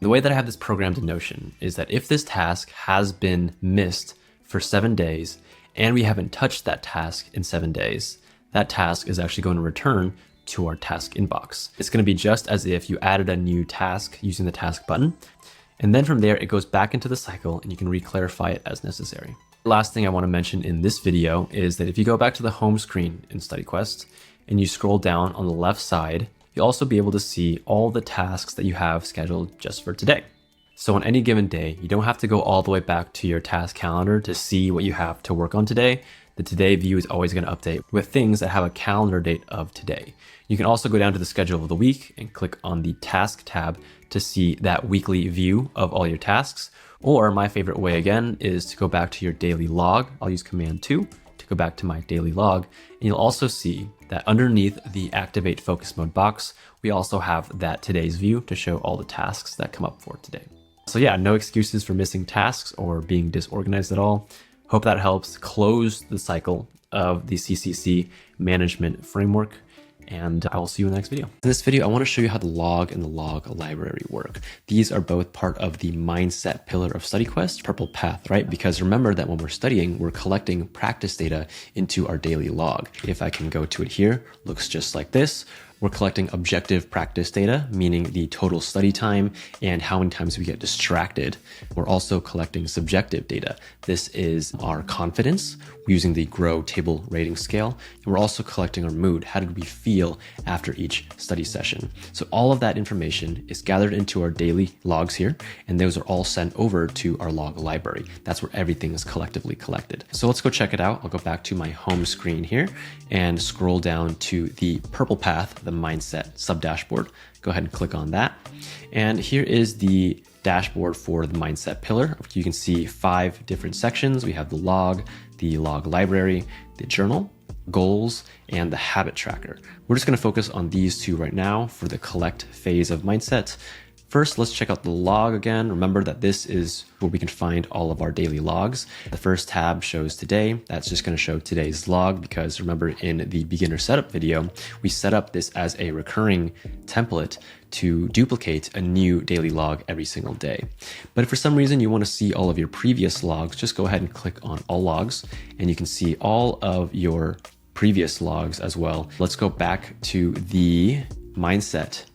The way that I have this programmed in Notion is that if this task has been missed for 7 days and we haven't touched that task in 7 days, that task is actually going to return to our task inbox. It's going to be just as if you added a new task using the task button. And then from there, it goes back into the cycle and you can re-clarify it as necessary. The last thing I want to mention in this video is that if you go back to the home screen in StudyQuest and you scroll down on the left side, you'll also be able to see all the tasks that you have scheduled just for today. So on any given day, you don't have to go all the way back to your task calendar to see what you have to work on today. The today view is always going to update with things that have a calendar date of today. You can also go down to the schedule of the week and click on the task tab to see that weekly view of all your tasks. Or my favorite way again is to go back to your daily log. I'll use Command 2 to go back to my daily log. And you'll also see that underneath the activate focus mode box, we also have that today's view to show all the tasks that come up for today. So yeah, no excuses for missing tasks or being disorganized at all. Hope that helps close the cycle of the CCC management framework. and I will see you in the next video. In this video, I want to show you how the log and the log library work. These are both part of the mindset pillar of StudyQuest, Purple Path, right? Because remember that when we're studying, we're collecting practice data into our daily log. If I can go to it here, looks just like this. We're collecting objective practice data, meaning the total study time and how many times we get distracted. We're also collecting subjective data. This is our confidence using the GROW table rating scale. And we're also collecting our mood. How did we feel after each study session? So all of that information is gathered into our daily logs here, and those are all sent over to our log library. That's where everything is collectively collected. So let's go check it out. I'll go back to my home screen here and scroll down to the Purple Path, the mindset sub dashboard. Go ahead and click on that. And here is the dashboard for the mindset pillar. You can see 5 different sections. We have the log library, the journal, goals, and the habit tracker. We're just going to focus on these 2 right now for the collect phase of mindset. First, let's check out the log again. Remember that this is where we can find all of our daily logs. The first tab shows today. That's just going to show today's log because remember in the beginner setup video, we set up this as a recurring template to duplicate a new daily log every single day. But if for some reason you want to see all of your previous logs, just go ahead and click on all logs and you can see all of your previous logs as well. Let's go back to the mindset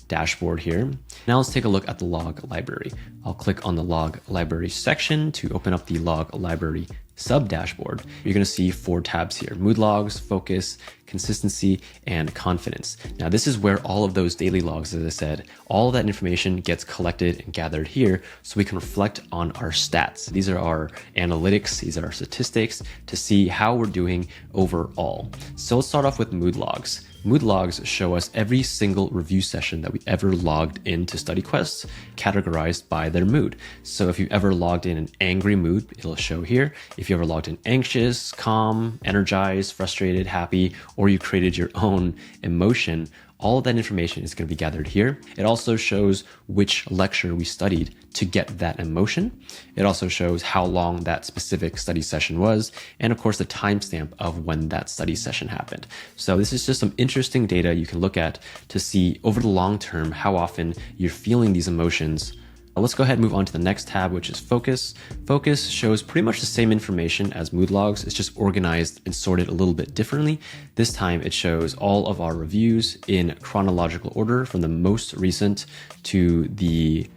dashboard here. Now let's take a look at the log library. I'll click on the log library section to open up the log library sub dashboard. You're going to see 4 tabs here: mood logs, focus, consistency, and confidence. Now this is where all of those daily logs, as I said, all of that information gets collected and gathered here so we can reflect on our stats. These are our analytics, these are our statistics to see how we're doing overall. So let's start off with mood logs. Mood logs show us every single review session that we ever logged into StudyQuest, categorized by their mood. So if you ever logged in an angry mood, it'll show here. If you ever logged in anxious, calm, energized, frustrated, happy, or you created your own emotion, all of that information is going to be gathered here. It also shows which lecture we studied to get that emotion. It also shows how long that specific study session was, and of course the timestamp of when that study session happened. So this is just some interesting data you can look at to see over the long term how often you're feeling these emotions. Let's go ahead and move on to the next tab, which is focus. Focus shows pretty much the same information as mood logs. It's just organized and sorted a little bit differently. This time it shows all of our reviews in chronological order from the most recent to the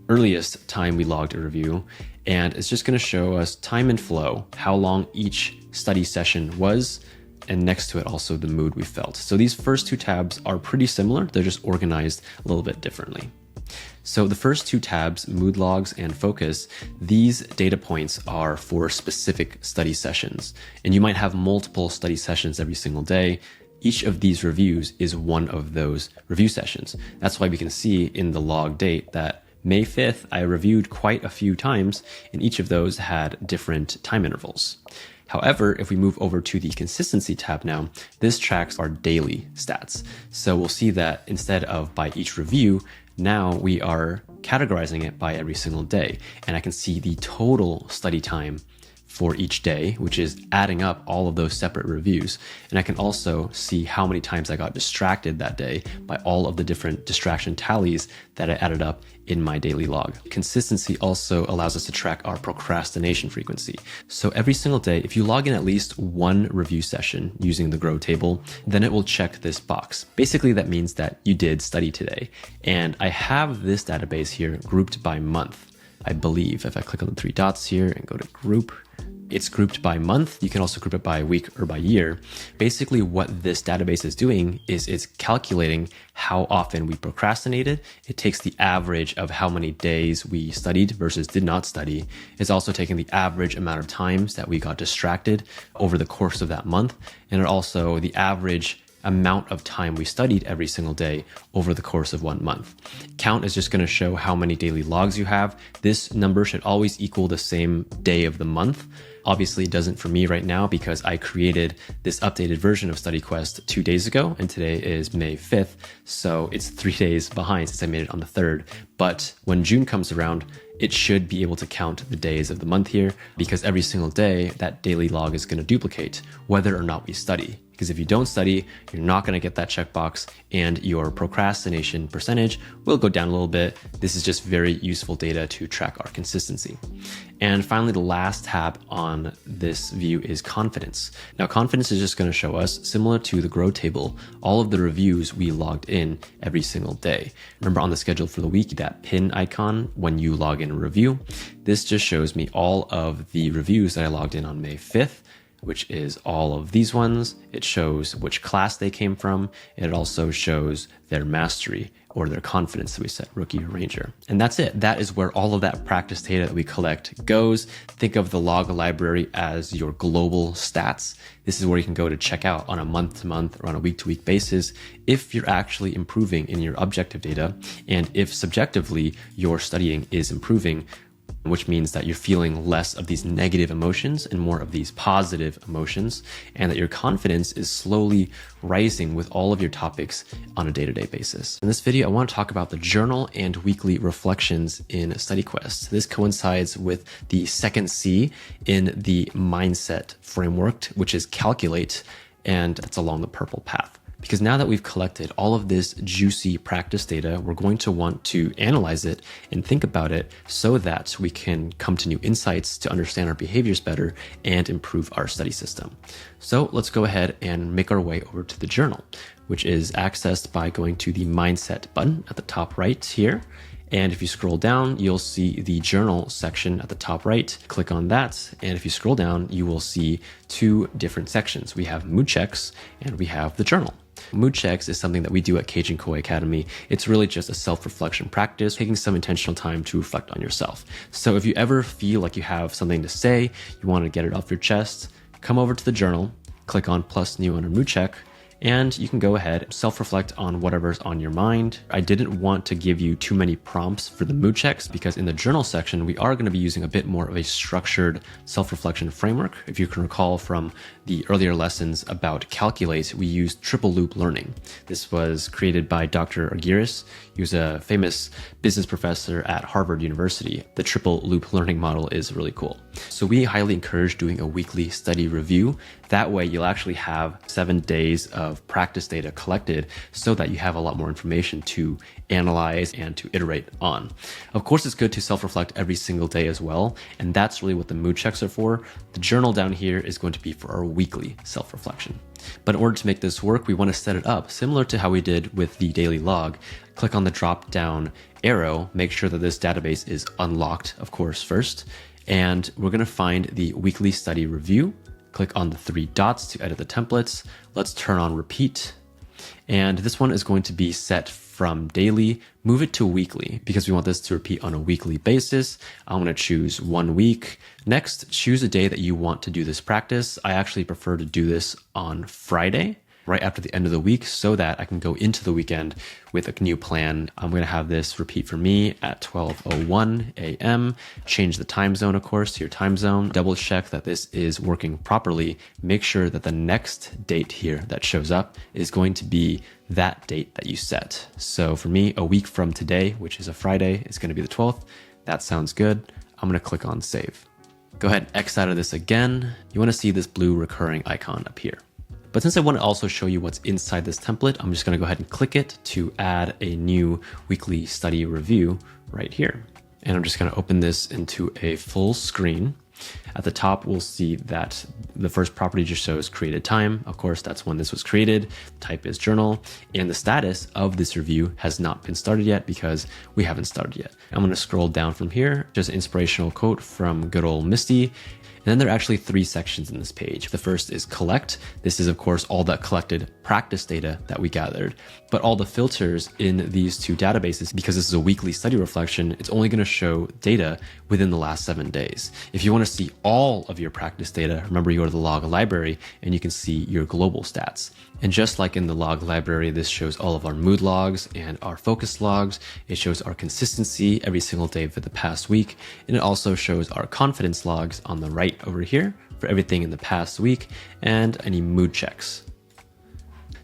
earliest time we logged a review. And it's just going to show us time and flow, how long each study session was, and next to it also the mood we felt. So these first 2 tabs are pretty similar. They're just organized a little bit differently. So the first 2 tabs, mood logs and focus, these data points are for specific study sessions. And you might have multiple study sessions every single day. Each of these reviews is one of those review sessions. That's why we can see in the log date that May 5th, I reviewed quite a few times, and each of those had different time intervals. However, if we move over to the consistency tab now, this tracks our daily stats. So we'll see that instead of by each review, now we are categorizing it by every single day. And I can see the total study time for each day, which is adding up all of those separate reviews. And I can also see how many times I got distracted that day by all of the different distraction tallies that I added up in my daily log. Consistency also allows us to track our procrastination frequency. So every single day, if you log in at least 1 review session using the GROW table, then it will check this box. Basically, that means that you did study today. And I have this database here grouped by month. I believe if I click on the 3 dots here and go to group, it's grouped by month. You can also group it by week or by year. Basically, what this database is doing is it's calculating how often we procrastinated. It takes the average of how many days we studied versus did not study. It's also taking the average amount of times that we got distracted over the course of that month. And it also the average amount of time we studied every single day over the course of 1 month. Count is just going to show how many daily logs you have. This number should always equal the same day of the month. Obviously, it doesn't for me right now because I created this updated version of StudyQuest 2 days ago, and today is May 5th, so it's 3 days behind since I made it on the 3rd. But when June comes around, it should be able to count the days of the month here because every single day, that daily log is going to duplicate whether or not we study. Because if you don't study, you're not going to get that checkbox and your procrastination percentage will go down a little bit. This is just very useful data to track our consistency. And finally, the last tab on this view is confidence. Now, confidence is just going to show us, similar to the grow table, all of the reviews we logged in every single day. Remember on the schedule for the week, that pin icon when you log in a review, this just shows me all of the reviews that I logged in on May 5th, which is all of these ones. It shows which class they came from. It also shows their mastery or their confidence that we set, rookie or ranger. And that's it. That is where all of that practice data that we collect goes. Think of the log library as your global stats. This is where you can go to check out on a month-to-month or on a week-to-week basis if you're actually improving in your objective data and if subjectively your studying is improving, which means that you're feeling less of these negative emotions and more of these positive emotions, and that your confidence is slowly rising with all of your topics on a day-to-day basis. In this video, I want to talk about the journal and weekly reflections in StudyQuest. This coincides with the second C in the mindset framework, which is calculate, and that's along the purple path. Because now that we've collected all of this juicy practice data, we're going to want to analyze it and think about it so that we can come to new insights to understand our behaviors better and improve our study system. So let's go ahead and make our way over to the journal, which is accessed by going to the mindset button at the top right here. And if you scroll down, you'll see the journal section at the top right. Click on that. And if you scroll down, you will see two different sections. We have mood checks and we have the journal. Mood checks is something that we do at Cajun Koi Academy. It's really just a self-reflection practice, taking some intentional time to reflect on yourself. So if you ever feel like you have something to say, you want to get it off your chest, come over to the journal, click on plus new under mood check, and you can go ahead and self-reflect on whatever's on your mind. I didn't want to give you too many prompts for the mood checks because in the journal section, we are going to be using a bit more of a structured self-reflection framework. If you can recall from the earlier lessons about Calculate, we used triple loop learning. This was created by Dr. Argyris. He was a famous business professor at Harvard University. The triple loop learning model is really cool. So we highly encourage doing a weekly study review. That way you'll actually have 7 days of practice data collected so that you have a lot more information to analyze and to iterate on. Of course, it's good to self-reflect every single day as well. And that's really what the mood checks are for. The journal down here is going to be for our weekly self-reflection. But in order to make this work, we want to set it up similar to how we did with the daily log. Click on the drop down arrow, make sure that this database is unlocked, of course, first. And we're going to find the weekly study review. Click on the 3 dots to edit the templates. Let's turn on repeat. And this one is going to be set from daily, move it to weekly because we want this to repeat on a weekly basis. I'm going to choose 1 week. Next, choose a day that you want to do this practice. I actually prefer to do this on Friday, right after the end of the week, so that I can go into the weekend with a new plan. I'm going to have this repeat for me at 12:01 a.m. Change the time zone, of course, to your time zone. Double check that this is working properly. Make sure that the next date here that shows up is going to be that date that you set. So for me, a week from today, which is a Friday, is going to be the 12th. That sounds good. I'm going to click on save. Go ahead and X out of this again. You want to see this blue recurring icon up here. But since I want to also show you what's inside this template, I'm just going to go ahead and click it to add a new weekly study review right here. And I'm just going to open this into a full screen. At the top, we'll see that the first property just shows created time. Of course, that's when this was created. Type is journal. And the status of this review has not been started yet because we haven't started yet. I'm going to scroll down from here. Just an inspirational quote from good old Misty. And then there are actually 3 sections in this page. The first is collect. This is, of course, all that collected practice data that we gathered. But all the filters in these 2 databases, because this is a weekly study reflection, it's only going to show data within the last 7 days. If you want to see all of your practice data, remember you go to the log library and you can see your global stats. And just like in the log library, this shows all of our mood logs and our focus logs. It shows our consistency every single day for the past week. And it also shows our confidence logs on the right over here for everything in the past week and any mood checks.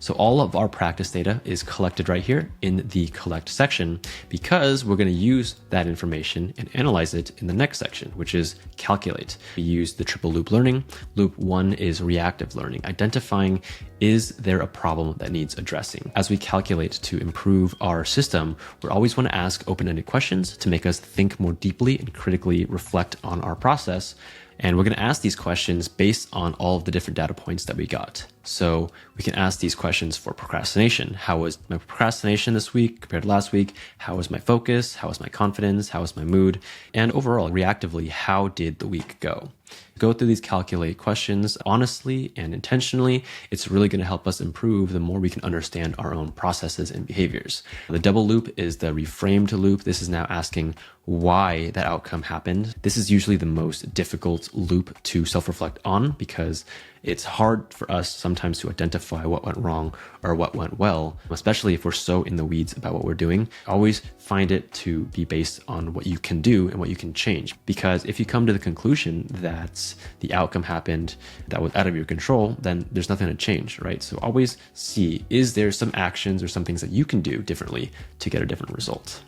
So all of our practice data is collected right here in the collect section because we're going to use that information and analyze it in the next section, which is calculate. We use the triple loop learning. Loop 1 is reactive learning, identifying is there a problem that needs addressing. As we calculate to improve our system, we always want to ask open-ended questions to make us think more deeply and critically reflect on our process. And we're going to ask these questions based on all of the different data points that we got. So we can ask these questions for procrastination. How was my procrastination this week compared to last week? How was my focus? How was my confidence? How was my mood? And overall, reactively, how did the week go? Go through these calculate questions honestly and intentionally. It's really going to help us improve the more we can understand our own processes and behaviors. The double loop is the reframed loop. This is now asking why that outcome happened. This is usually the most difficult loop to self-reflect on because it's hard for us sometimes to identify what went wrong or what went well, especially if we're so in the weeds about what we're doing. Always find it to be based on what you can do and what you can change. Because if you come to the conclusion that the outcome happened that was out of your control, then there's nothing to change, right? So always see, is there some actions or some things that you can do differently to get a different result?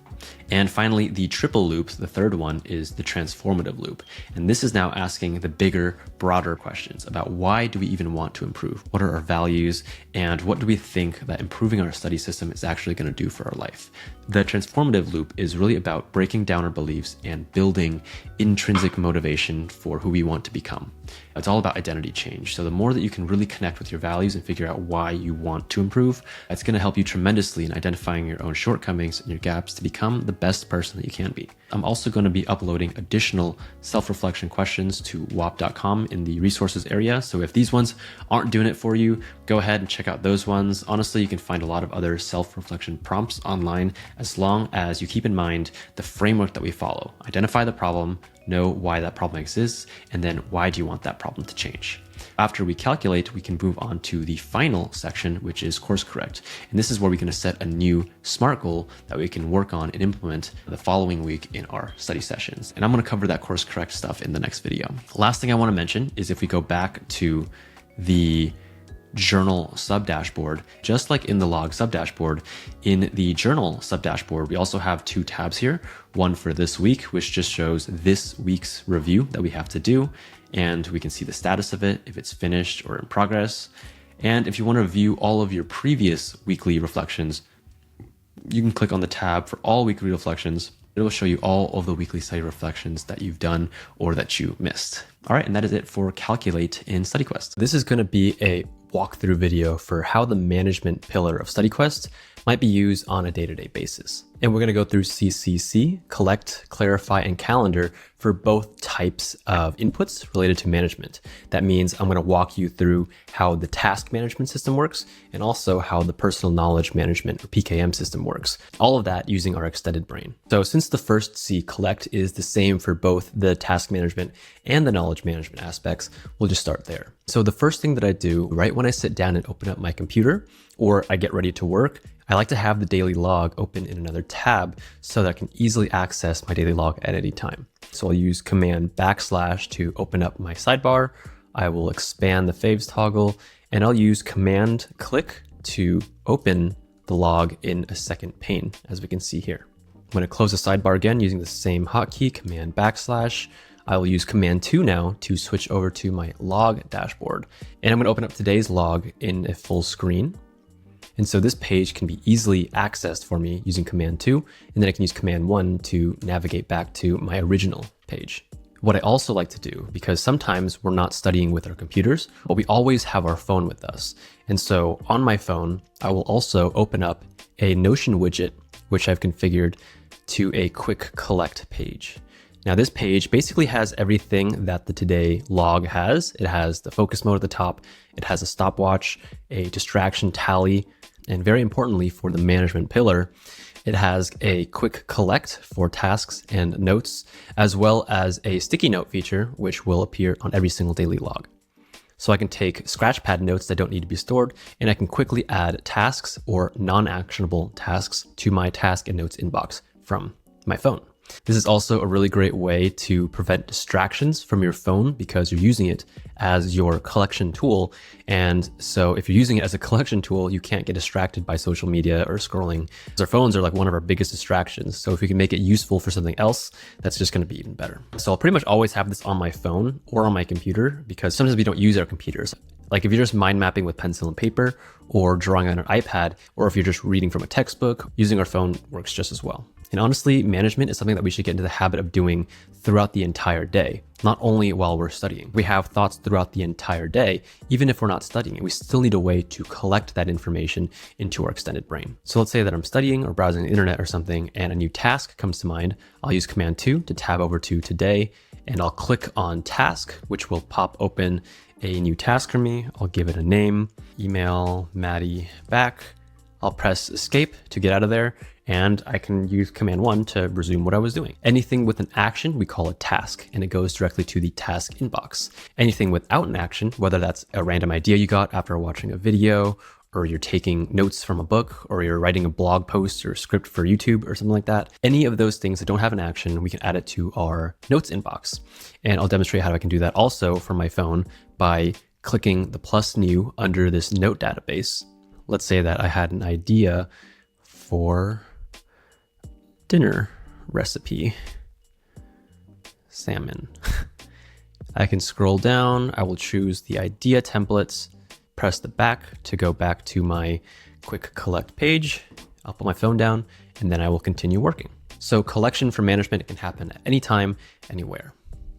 And finally, the triple loop, the third one, is the transformative loop. And this is now asking the bigger, broader questions about why do we even want to improve? What are our values? And what do we think that improving our study system is actually going to do for our life? The transformative loop is really about breaking down our beliefs and building intrinsic motivation for who we want to become. It's all about identity change. So the more that you can really connect with your values and figure out why you want to improve, that's going to help you tremendously in identifying your own shortcomings and your gaps to become the best person that you can be. I'm also going to be uploading additional self-reflection questions to whop.com in the resources area. So if these ones aren't doing it for you, go ahead and check out those ones. Honestly, you can find a lot of other self-reflection prompts online as long as you keep in mind the framework that we follow. Identify the problem, know why that problem exists, and then why do you want that problem to change? After we calculate, we can move on to the final section, which is course correct. And this is where we're going to set a new SMART goal that we can work on and implement the following week in our study sessions. And I'm going to cover that course correct stuff in the next video. Last thing I want to mention is if we go back to the journal sub-dashboard, just like in the log sub-dashboard, in the journal sub-dashboard, we also have two tabs here. One for this week, which just shows this week's review that we have to do. And we can see the status of it, if it's finished or in progress. And if you want to view all of your previous weekly reflections, you can click on the tab for all weekly reflections. It will show you all of the weekly study reflections that you've done or that you missed. All right, and that is it for Calculate in StudyQuest. This is going to be a walkthrough video for how the management pillar of StudyQuest might be used on a day-to-day basis. And we're going to go through CCC, collect, clarify, and calendar for both types of inputs related to management. That means I'm going to walk you through how the task management system works and also how the personal knowledge management or PKM system works. All of that using our extended brain. So since the first C, collect, is the same for both the task management and the knowledge management aspects, we'll just start there. So the first thing that I do right when I sit down and open up my computer or I get ready to work, I like to have the daily log open in another tab so that I can easily access my daily log at any time. So I'll use command / to open up my sidebar. I will expand the faves toggle and I'll use command click to open the log in a second pane, as we can see here. I'm going to close the sidebar again using the same hotkey, command / I will use command 2 now to switch over to my log dashboard. And I'm going to open up today's log in a full screen. And so this page can be easily accessed for me using command 2, and then I can use command 1 to navigate back to my original page. What I also like to do, because sometimes we're not studying with our computers, but we always have our phone with us. And so on my phone, I will also open up a Notion widget, which I've configured to a quick collect page. Now this page basically has everything that the today log has. It has the focus mode at the top. It has a stopwatch, a distraction tally, and very importantly for the management pillar, it has a quick collect for tasks and notes, as well as a sticky note feature, which will appear on every single daily log. So I can take scratchpad notes that don't need to be stored, and I can quickly add tasks or non-actionable tasks to my task and notes inbox from my phone. This is also a really great way to prevent distractions from your phone because you're using it as your collection tool. And so if you're using it as a collection tool, you can't get distracted by social media or scrolling. Our phones are like one of our biggest distractions. So if we can make it useful for something else, that's just going to be even better. So I'll pretty much always have this on my phone or on my computer because sometimes we don't use our computers. Like if you're just mind mapping with pencil and paper or drawing on an iPad, or if you're just reading from a textbook, using our phone works just as well. And honestly, management is something that we should get into the habit of doing throughout the entire day, not only while we're studying. We have thoughts throughout the entire day, even if we're not studying, we still need a way to collect that information into our extended brain. So let's say that I'm studying or browsing the internet or something, and a new task comes to mind. I'll use Command 2 to tab over to Today, and I'll click on Task, which will pop open a new task for me. I'll give it a name, email Maddie back. I'll press Escape to get out of there, and I can use Command 1 to resume what I was doing. Anything with an action, we call a task, and it goes directly to the task inbox. Anything without an action, whether that's a random idea you got after watching a video, or you're taking notes from a book, or you're writing a blog post or script for YouTube or something like that, any of those things that don't have an action, we can add it to our notes inbox. And I'll demonstrate how I can do that also from my phone by clicking the plus new under this note database. Let's say that I had an idea for dinner recipe, salmon. I can scroll down, I will choose the idea templates, press the back to go back to my quick collect page. I'll put my phone down and then I will continue working. So collection for management can happen at any time, anywhere.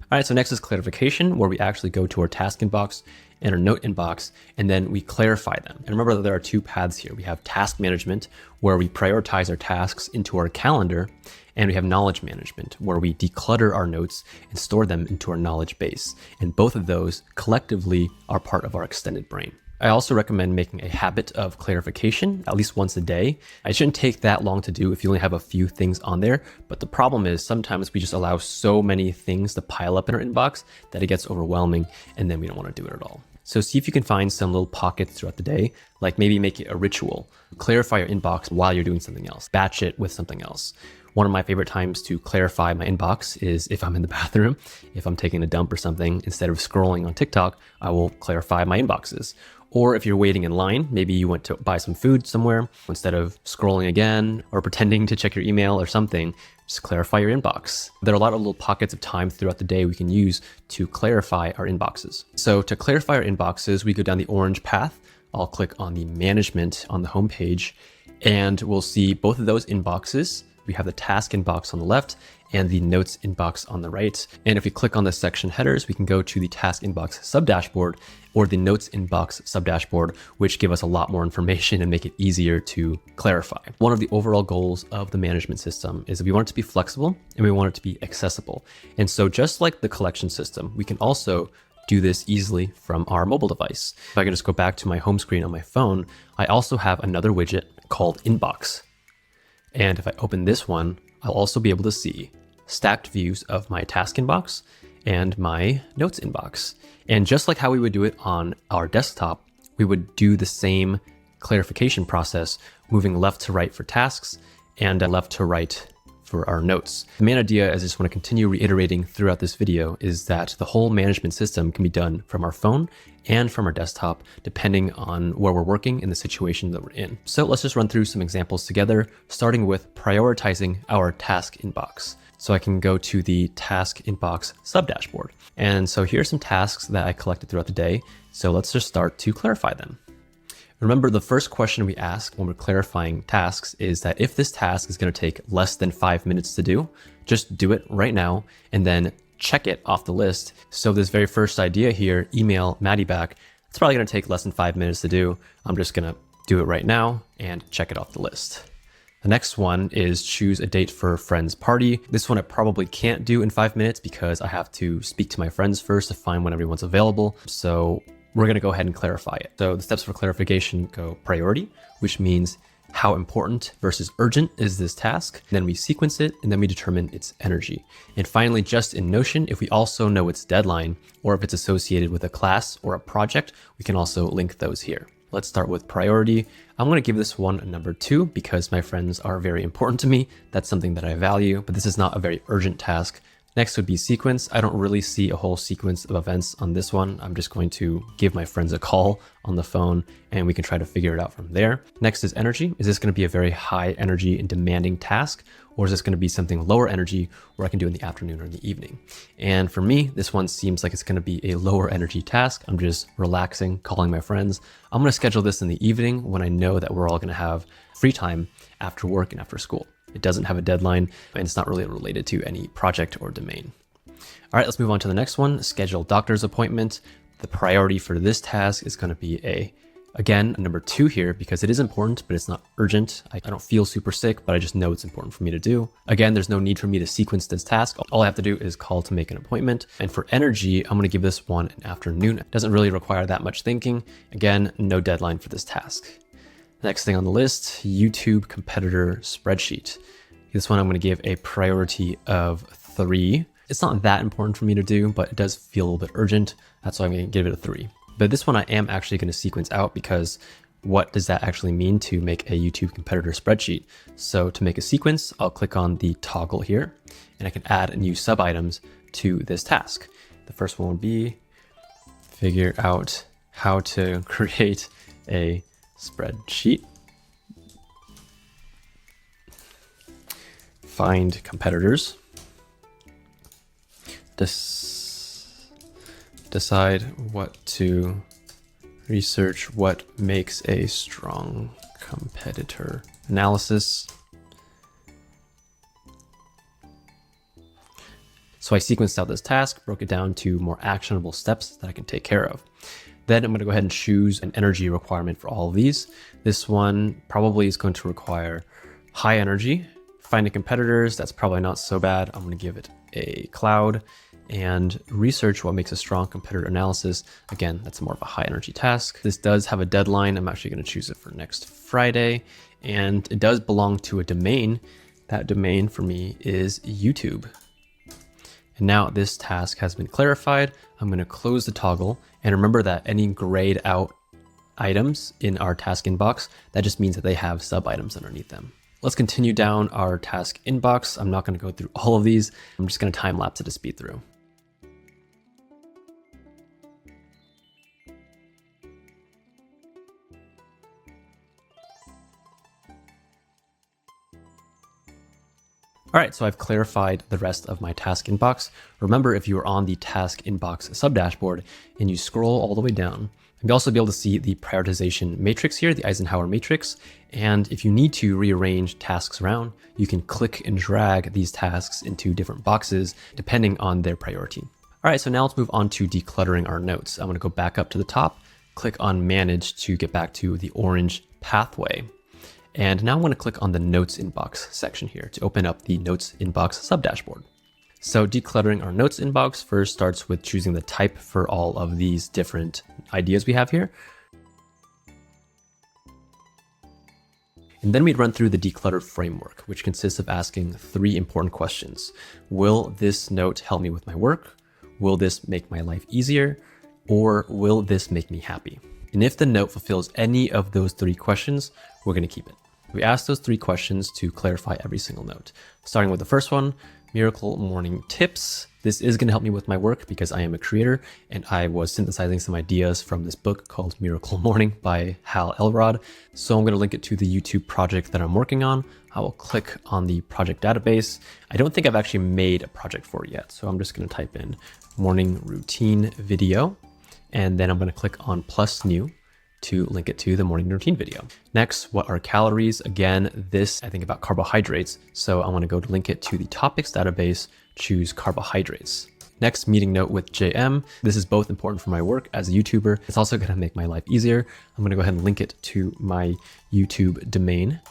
All right, so next is clarification, where we actually go to our task inbox and our note inbox, and then we clarify them. And remember that there are two paths here. We have task management, where we prioritize our tasks into our calendar, and we have knowledge management, where we declutter our notes and store them into our knowledge base. And both of those collectively are part of our extended brain. I also recommend making a habit of clarification at least once a day. It shouldn't take that long to do if you only have a few things on there, but the problem is sometimes we just allow so many things to pile up in our inbox that it gets overwhelming and then we don't want to do it at all. So see if you can find some little pockets throughout the day, like maybe make it a ritual. Clarify your inbox while you're doing something else. Batch it with something else. One of my favorite times to clarify my inbox is if I'm in the bathroom, if I'm taking a dump or something, instead of scrolling on TikTok, I will clarify my inboxes. Or if you're waiting in line, maybe you went to buy some food somewhere, instead of scrolling again or pretending to check your email or something, just clarify your inbox. There are a lot of little pockets of time throughout the day we can use to clarify our inboxes. So to clarify our inboxes, we go down the orange path. I'll click on the management on the home page, and we'll see both of those inboxes. We have the task inbox on the left and the notes inbox on the right. And if we click on the section headers, we can go to the task inbox subdashboard or the notes inbox subdashboard, which give us a lot more information and make it easier to clarify. One of the overall goals of the management system is that we want it to be flexible and we want it to be accessible. And so just like the collection system, we can also do this easily from our mobile device. If I can just go back to my home screen on my phone, I also have another widget called Inbox. And if I open this one, I'll also be able to see stacked views of my task inbox and my notes inbox. And just like how we would do it on our desktop, we would do the same clarification process, moving left to right for tasks and left to right for our notes. The main idea, as I just want to continue reiterating throughout this video, is that the whole management system can be done from our phone and from our desktop, depending on where we're working and the situation that we're in. So let's just run through some examples together, starting with prioritizing our task inbox. So I can go to the task inbox subdashboard. And so here are some tasks that I collected throughout the day. So let's just start to clarify them. Remember, the first question we ask when we're clarifying tasks is that if this task is going to take less than 5 minutes to do, just do it right now and then check it off the list. So this very first idea here, email Maddie back, it's probably going to take less than 5 minutes to do. I'm just going to do it right now and check it off the list. The next one is choose a date for a friend's party. This one I probably can't do in 5 minutes because I have to speak to my friends first to find when everyone's available. So we're going to go ahead and clarify it. So the steps for clarification go priority, which means how important versus urgent is this task. Then we sequence it, and then we determine its energy. And finally, just in Notion, if we also know its deadline, or if it's associated with a class or a project, we can also link those here. Let's start with priority. I'm going to give this one a number 2 because my friends are very important to me. That's something that I value, but this is not a very urgent task. Next would be sequence. I don't really see a whole sequence of events on this one. I'm just going to give my friends a call on the phone and we can try to figure it out from there. Next is energy. Is this going to be a very high energy and demanding task? Or is this going to be something lower energy where I can do in the afternoon or in the evening? And for me, this one seems like it's going to be a lower energy task. I'm just relaxing, calling my friends. I'm going to schedule this in the evening when I know that we're all going to have free time after work and after school. It doesn't have a deadline and it's not really related to any project or domain. All right, let's move on to the next one, schedule doctor's appointment. The priority for this task is going to be again, number 2 here because it is important, but it's not urgent. I don't feel super sick, but I just know it's important for me to do. Again, there's no need for me to sequence this task. All I have to do is call to make an appointment. And for energy, I'm going to give this one an afternoon. It doesn't really require that much thinking. Again, no deadline for this task. Next thing on the list, YouTube competitor spreadsheet. This one I'm going to give a priority of 3. It's not that important for me to do, but it does feel a little bit urgent. That's why I'm going to give it a 3. But this one I am actually going to sequence out because what does that actually mean to make a YouTube competitor spreadsheet? So to make a sequence, I'll click on the toggle here and I can add new sub items to this task. The first one would be figure out how to create a spreadsheet, find competitors, decide what to research, what makes a strong competitor, analysis. So I sequenced out this task, broke it down to more actionable steps that I can take care of. Then I'm going to go ahead and choose an energy requirement for all of these. This one probably is going to require high energy. Finding competitors, that's probably not so bad. I'm going to give it a cloud. And research what makes a strong competitor analysis. Again, that's more of a high energy task. This does have a deadline. I'm actually going to choose it for next Friday. And it does belong to a domain. That domain for me is YouTube. And now this task has been clarified. I'm going to close the toggle and remember that any grayed out items in our task inbox, that just means that they have sub items underneath them. Let's continue down our task inbox. I'm not going to go through all of these. I'm just going to time lapse it to speed through. All right, so I've clarified the rest of my task inbox. Remember, if you are on the task inbox sub-dashboard and you scroll all the way down, you'll also be able to see the prioritization matrix here, the Eisenhower matrix. And if you need to rearrange tasks around, you can click and drag these tasks into different boxes depending on their priority. All right, so now let's move on to decluttering our notes. I'm gonna go back up to the top, click on Manage to get back to the orange pathway. And now I'm going to click on the Notes Inbox section here to open up the Notes Inbox sub-dashboard. So decluttering our Notes Inbox first starts with choosing the type for all of these different ideas we have here. And then we'd run through the declutter framework, which consists of asking 3 important questions. Will this note help me with my work? Will this make my life easier? Or will this make me happy? And if the note fulfills any of those 3 questions, we're going to keep it. We ask those 3 questions to clarify every single note. Starting with the first one, Miracle Morning Tips. This is going to help me with my work because I am a creator and I was synthesizing some ideas from this book called Miracle Morning by Hal Elrod. So I'm going to link it to the YouTube project that I'm working on. I will click on the project database. I don't think I've actually made a project for it yet. So I'm just going to type in morning routine video, and then I'm going to click on plus new to link it to the morning routine video. Next, what are calories? Again, this I think about carbohydrates. So I want to go to link it to the topics database, choose carbohydrates. Next, meeting note with JM. This is both important for my work as a YouTuber. It's also going to make my life easier. I'm going to go ahead and link it to my YouTube domain.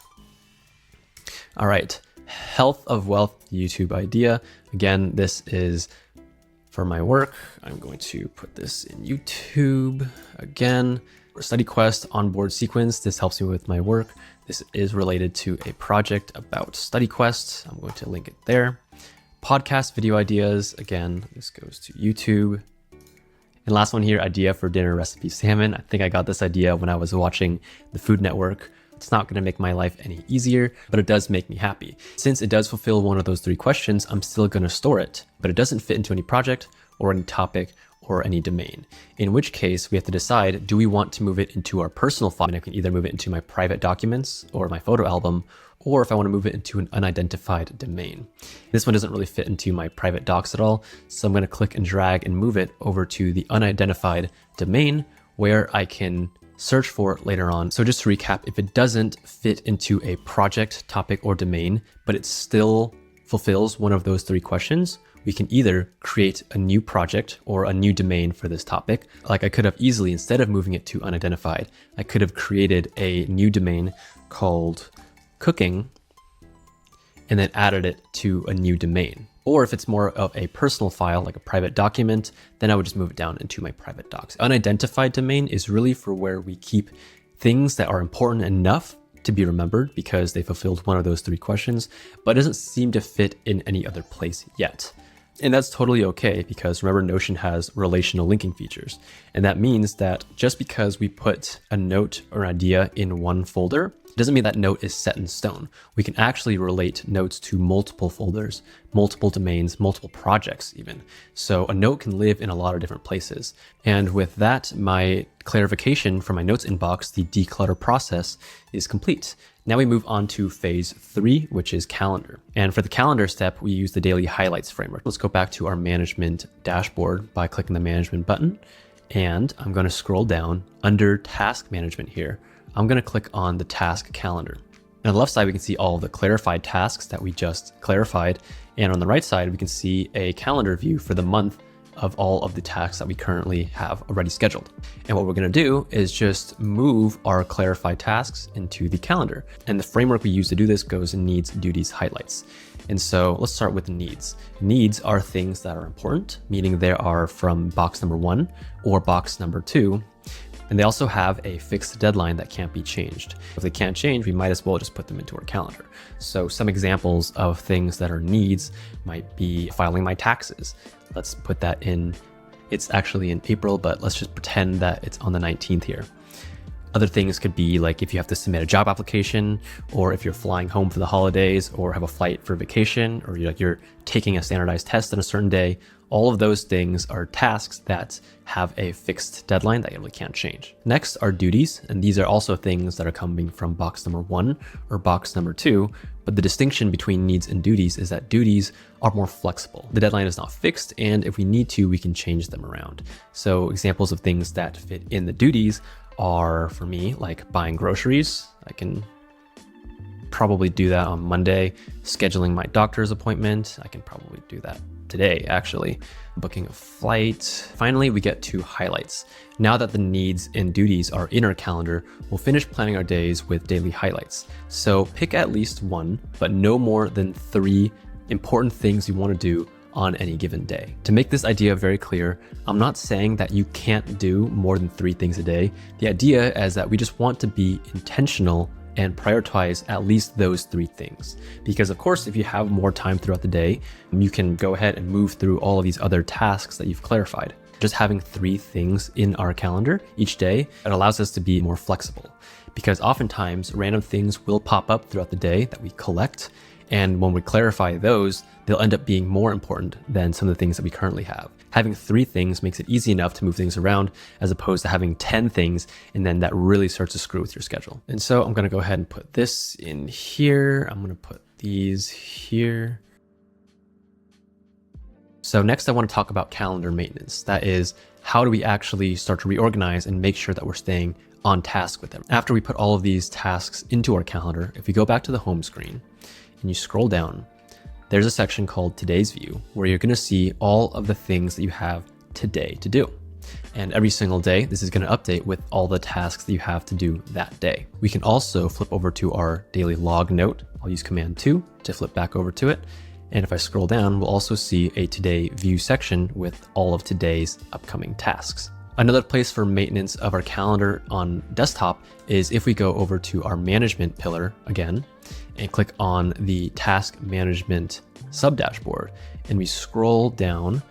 All right, Health of Wealth YouTube idea. Again, this is for my work. I'm going to put this in YouTube again. Study Quest onboard sequence. This helps me with my work. This is related to a project about Study Quest. I'm going to link it there. Podcast video ideas. Again, this goes to YouTube. And last one here, idea for dinner recipe salmon. I think I got this idea when I was watching the Food Network. It's not gonna make my life any easier, but it does make me happy. Since it does fulfill one of those 3 questions, I'm still gonna store it, but it doesn't fit into any project or any topic or any domain. In which case we have to decide, do we want to move it into our personal file? And I can either move it into my private documents or my photo album, or if I want to move it into an unidentified domain. This one doesn't really fit into my private docs at all, so I'm going to click and drag and move it over to the unidentified domain where I can search for it later on. So just to recap, if it doesn't fit into a project, topic, or domain, but it still fulfills one of those 3 questions, we can either create a new project or a new domain for this topic. Like I could have easily, instead of moving it to unidentified, I could have created a new domain called cooking and then added it to a new domain. Or if it's more of a personal file, like a private document, then I would just move it down into my private docs. Unidentified domain is really for where we keep things that are important enough to be remembered because they fulfilled one of those 3 questions, but doesn't seem to fit in any other place yet. And that's totally okay because remember, Notion has relational linking features. And that means that just because we put a note or idea in one folder, it doesn't mean that note is set in stone. We can actually relate notes to multiple folders, multiple domains, multiple projects even. So a note can live in a lot of different places. And with that, my clarification for my notes inbox, the declutter process, is complete. Now we move on to phase 3, which is calendar. And for the calendar step, we use the daily highlights framework. Let's go back to our management dashboard by clicking the management button. And I'm going to scroll down under task management here. I'm going to click on the task calendar. And on the left side, we can see all of the clarified tasks that we just clarified. And on the right side, we can see a calendar view for the month of all of the tasks that we currently have already scheduled. And what we're going to do is just move our clarified tasks into the calendar. And the framework we use to do this goes in needs, duties, highlights. And so let's start with needs. Needs are things that are important, meaning they are from box number 1 or box number 2. And they also have a fixed deadline that can't be changed. If they can't change, we might as well just put them into our calendar. So some examples of things that are needs might be filing my taxes. Let's put that in, it's actually in April, but let's just pretend that it's on the 19th here. Other things could be like if you have to submit a job application, or if you're flying home for the holidays, or have a flight for vacation, or you're taking a standardized test on a certain day. All of those things are tasks that have a fixed deadline that you really can't change. Next are duties, and these are also things that are coming from box number 1 or box number 2, but the distinction between needs and duties is that duties are more flexible. The deadline is not fixed, and if we need to, we can change them around. So examples of things that fit in the duties are, for me, like buying groceries. I can probably do that on Monday. Scheduling my doctor's appointment, I can probably do that today, actually. Booking a flight. Finally, we get to highlights. Now that the needs and duties are in our calendar, we'll finish planning our days with daily highlights. So pick at least 1, but no more than 3 important things you want to do on any given day. To make this idea very clear, I'm not saying that you can't do more than 3 things a day. The idea is that we just want to be intentional and prioritize at least those 3 things. Because of course, if you have more time throughout the day, you can go ahead and move through all of these other tasks that you've clarified. Just having 3 things in our calendar each day, it allows us to be more flexible. Because oftentimes random things will pop up throughout the day that we collect. And when we clarify those, they'll end up being more important than some of the things that we currently have. Having 3 things makes it easy enough to move things around as opposed to having 10 things, and then that really starts to screw with your schedule. And so I'm gonna go ahead and put this in here. I'm gonna put these here. So next I wanna talk about calendar maintenance. That is, how do we actually start to reorganize and make sure that we're staying on task with them? After we put all of these tasks into our calendar, if we go back to the home screen and you scroll down, there's a section called Today's View where you're going to see all of the things that you have today to do. And every single day, this is going to update with all the tasks that you have to do that day. We can also flip over to our daily log note. I'll use Command 2 to flip back over to it. And if I scroll down, we'll also see a Today View section with all of today's upcoming tasks. Another place for maintenance of our calendar on desktop is if we go over to our management pillar again and click on the task management sub dashboard and we scroll down,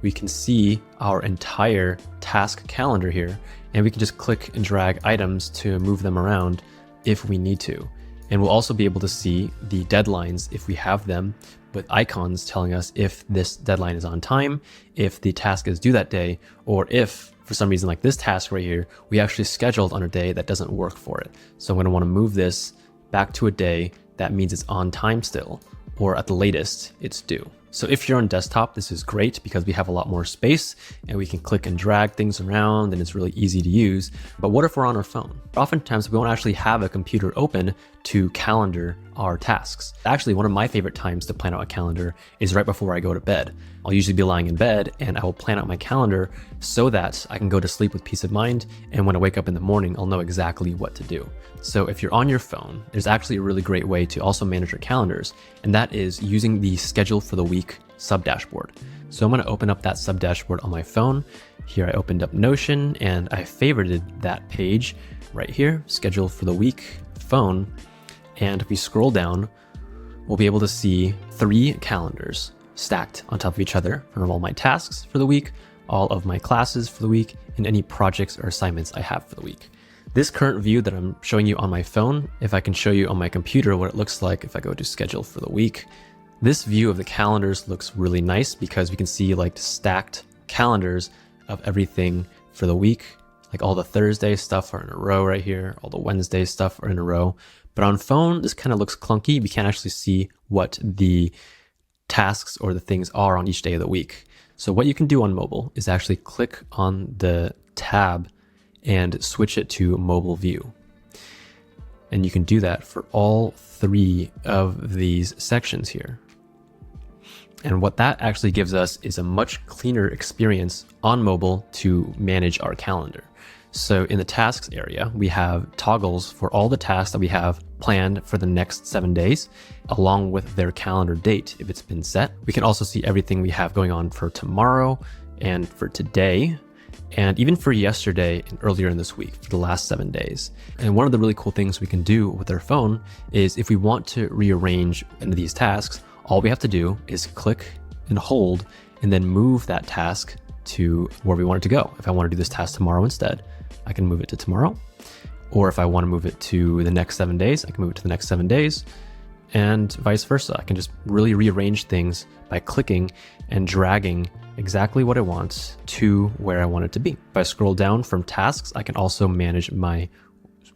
we can see our entire task calendar here, and we can just click and drag items to move them around if we need to. And we'll also be able to see the deadlines if we have them, with icons telling us if this deadline is on time, if the task is due that day, or if for some reason like this task right here, we actually scheduled on a day that doesn't work for it. So I'm going to want to move this back to a day that means it's on time still, or at the latest it's due. So if you're on desktop, this is great because we have a lot more space and we can click and drag things around and it's really easy to use. But what if we're on our phone? Oftentimes we won't actually have a computer open to calendar our tasks. Actually, one of my favorite times to plan out a calendar is right before I go to bed. I'll usually be lying in bed and I will plan out my calendar so that I can go to sleep with peace of mind. And when I wake up in the morning, I'll know exactly what to do. So if you're on your phone, there's actually a really great way to also manage your calendars, and that is using the schedule for the week sub-dashboard. So I'm going to open up that sub-dashboard on my phone. Here I opened up Notion and I favorited that page right here, schedule for the week, phone. And if we scroll down, we'll be able to see 3 calendars stacked on top of each other for all my tasks for the week, all of my classes for the week, and any projects or assignments I have for the week. This current view that I'm showing you on my phone, if I can show you on my computer what it looks like if I go to schedule for the week, this view of the calendars looks really nice because we can see like stacked calendars of everything for the week. Like all the Thursday stuff are in a row right here. All the Wednesday stuff are in a row. But on phone, this kind of looks clunky. We can't actually see what the tasks or the things are on each day of the week. So what you can do on mobile is actually click on the tab and switch it to mobile view. And you can do that for all 3 of these sections here. And what that actually gives us is a much cleaner experience on mobile to manage our calendar. So in the tasks area, we have toggles for all the tasks that we have planned for the next 7 days, along with their calendar date if it's been set. We can also see everything we have going on for tomorrow and for today, and even for yesterday and earlier in this week for the last 7 days. And one of the really cool things we can do with our phone is if we want to rearrange into these tasks, all we have to do is click and hold and then move that task to where we want it to go. If I want to do this task tomorrow instead, I can move it to tomorrow. Or if I want to move it to the next 7 days, I can move it to the next 7 days, and vice versa. I can just really rearrange things by clicking and dragging exactly what I want to where I want it to be. If I scroll down from tasks, I can also manage my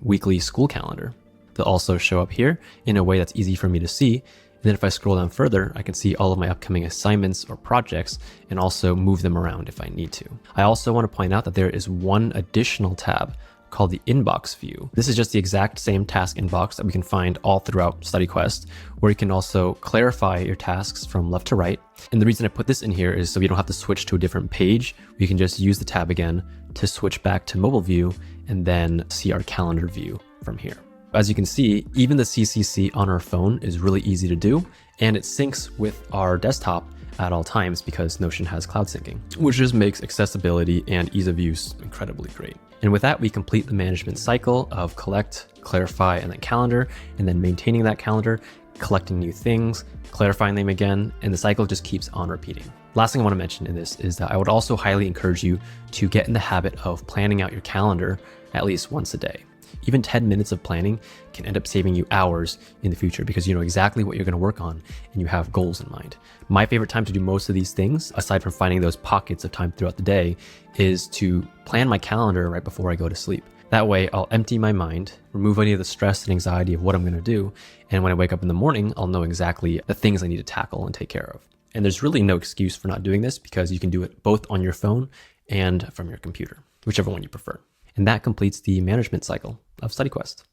weekly school calendar. They'll also show up here in a way that's easy for me to see. And then if I scroll down further, I can see all of my upcoming assignments or projects and also move them around if I need to. I also want to point out that there is one additional tab called the inbox view. This is just the exact same task inbox that we can find all throughout StudyQuest, where you can also clarify your tasks from left to right. And the reason I put this in here is so you don't have to switch to a different page. We can just use the tab again to switch back to mobile view and then see our calendar view from here. As you can see, even the CCC on our phone is really easy to do, and it syncs with our desktop at all times because Notion has cloud syncing, which just makes accessibility and ease of use incredibly great. And with that, we complete the management cycle of collect, clarify, and then calendar, and then maintaining that calendar, collecting new things, clarifying them again, and the cycle just keeps on repeating. Last thing I want to mention in this is that I would also highly encourage you to get in the habit of planning out your calendar at least once a day. Even 10 minutes of planning can end up saving you hours in the future because you know exactly what you're going to work on and you have goals in mind. My favorite time to do most of these things, aside from finding those pockets of time throughout the day, is to plan my calendar right before I go to sleep. That way, I'll empty my mind, remove any of the stress and anxiety of what I'm going to do, and when I wake up in the morning, I'll know exactly the things I need to tackle and take care of. And there's really no excuse for not doing this because you can do it both on your phone and from your computer, whichever one you prefer. And that completes the management cycle of StudyQuest.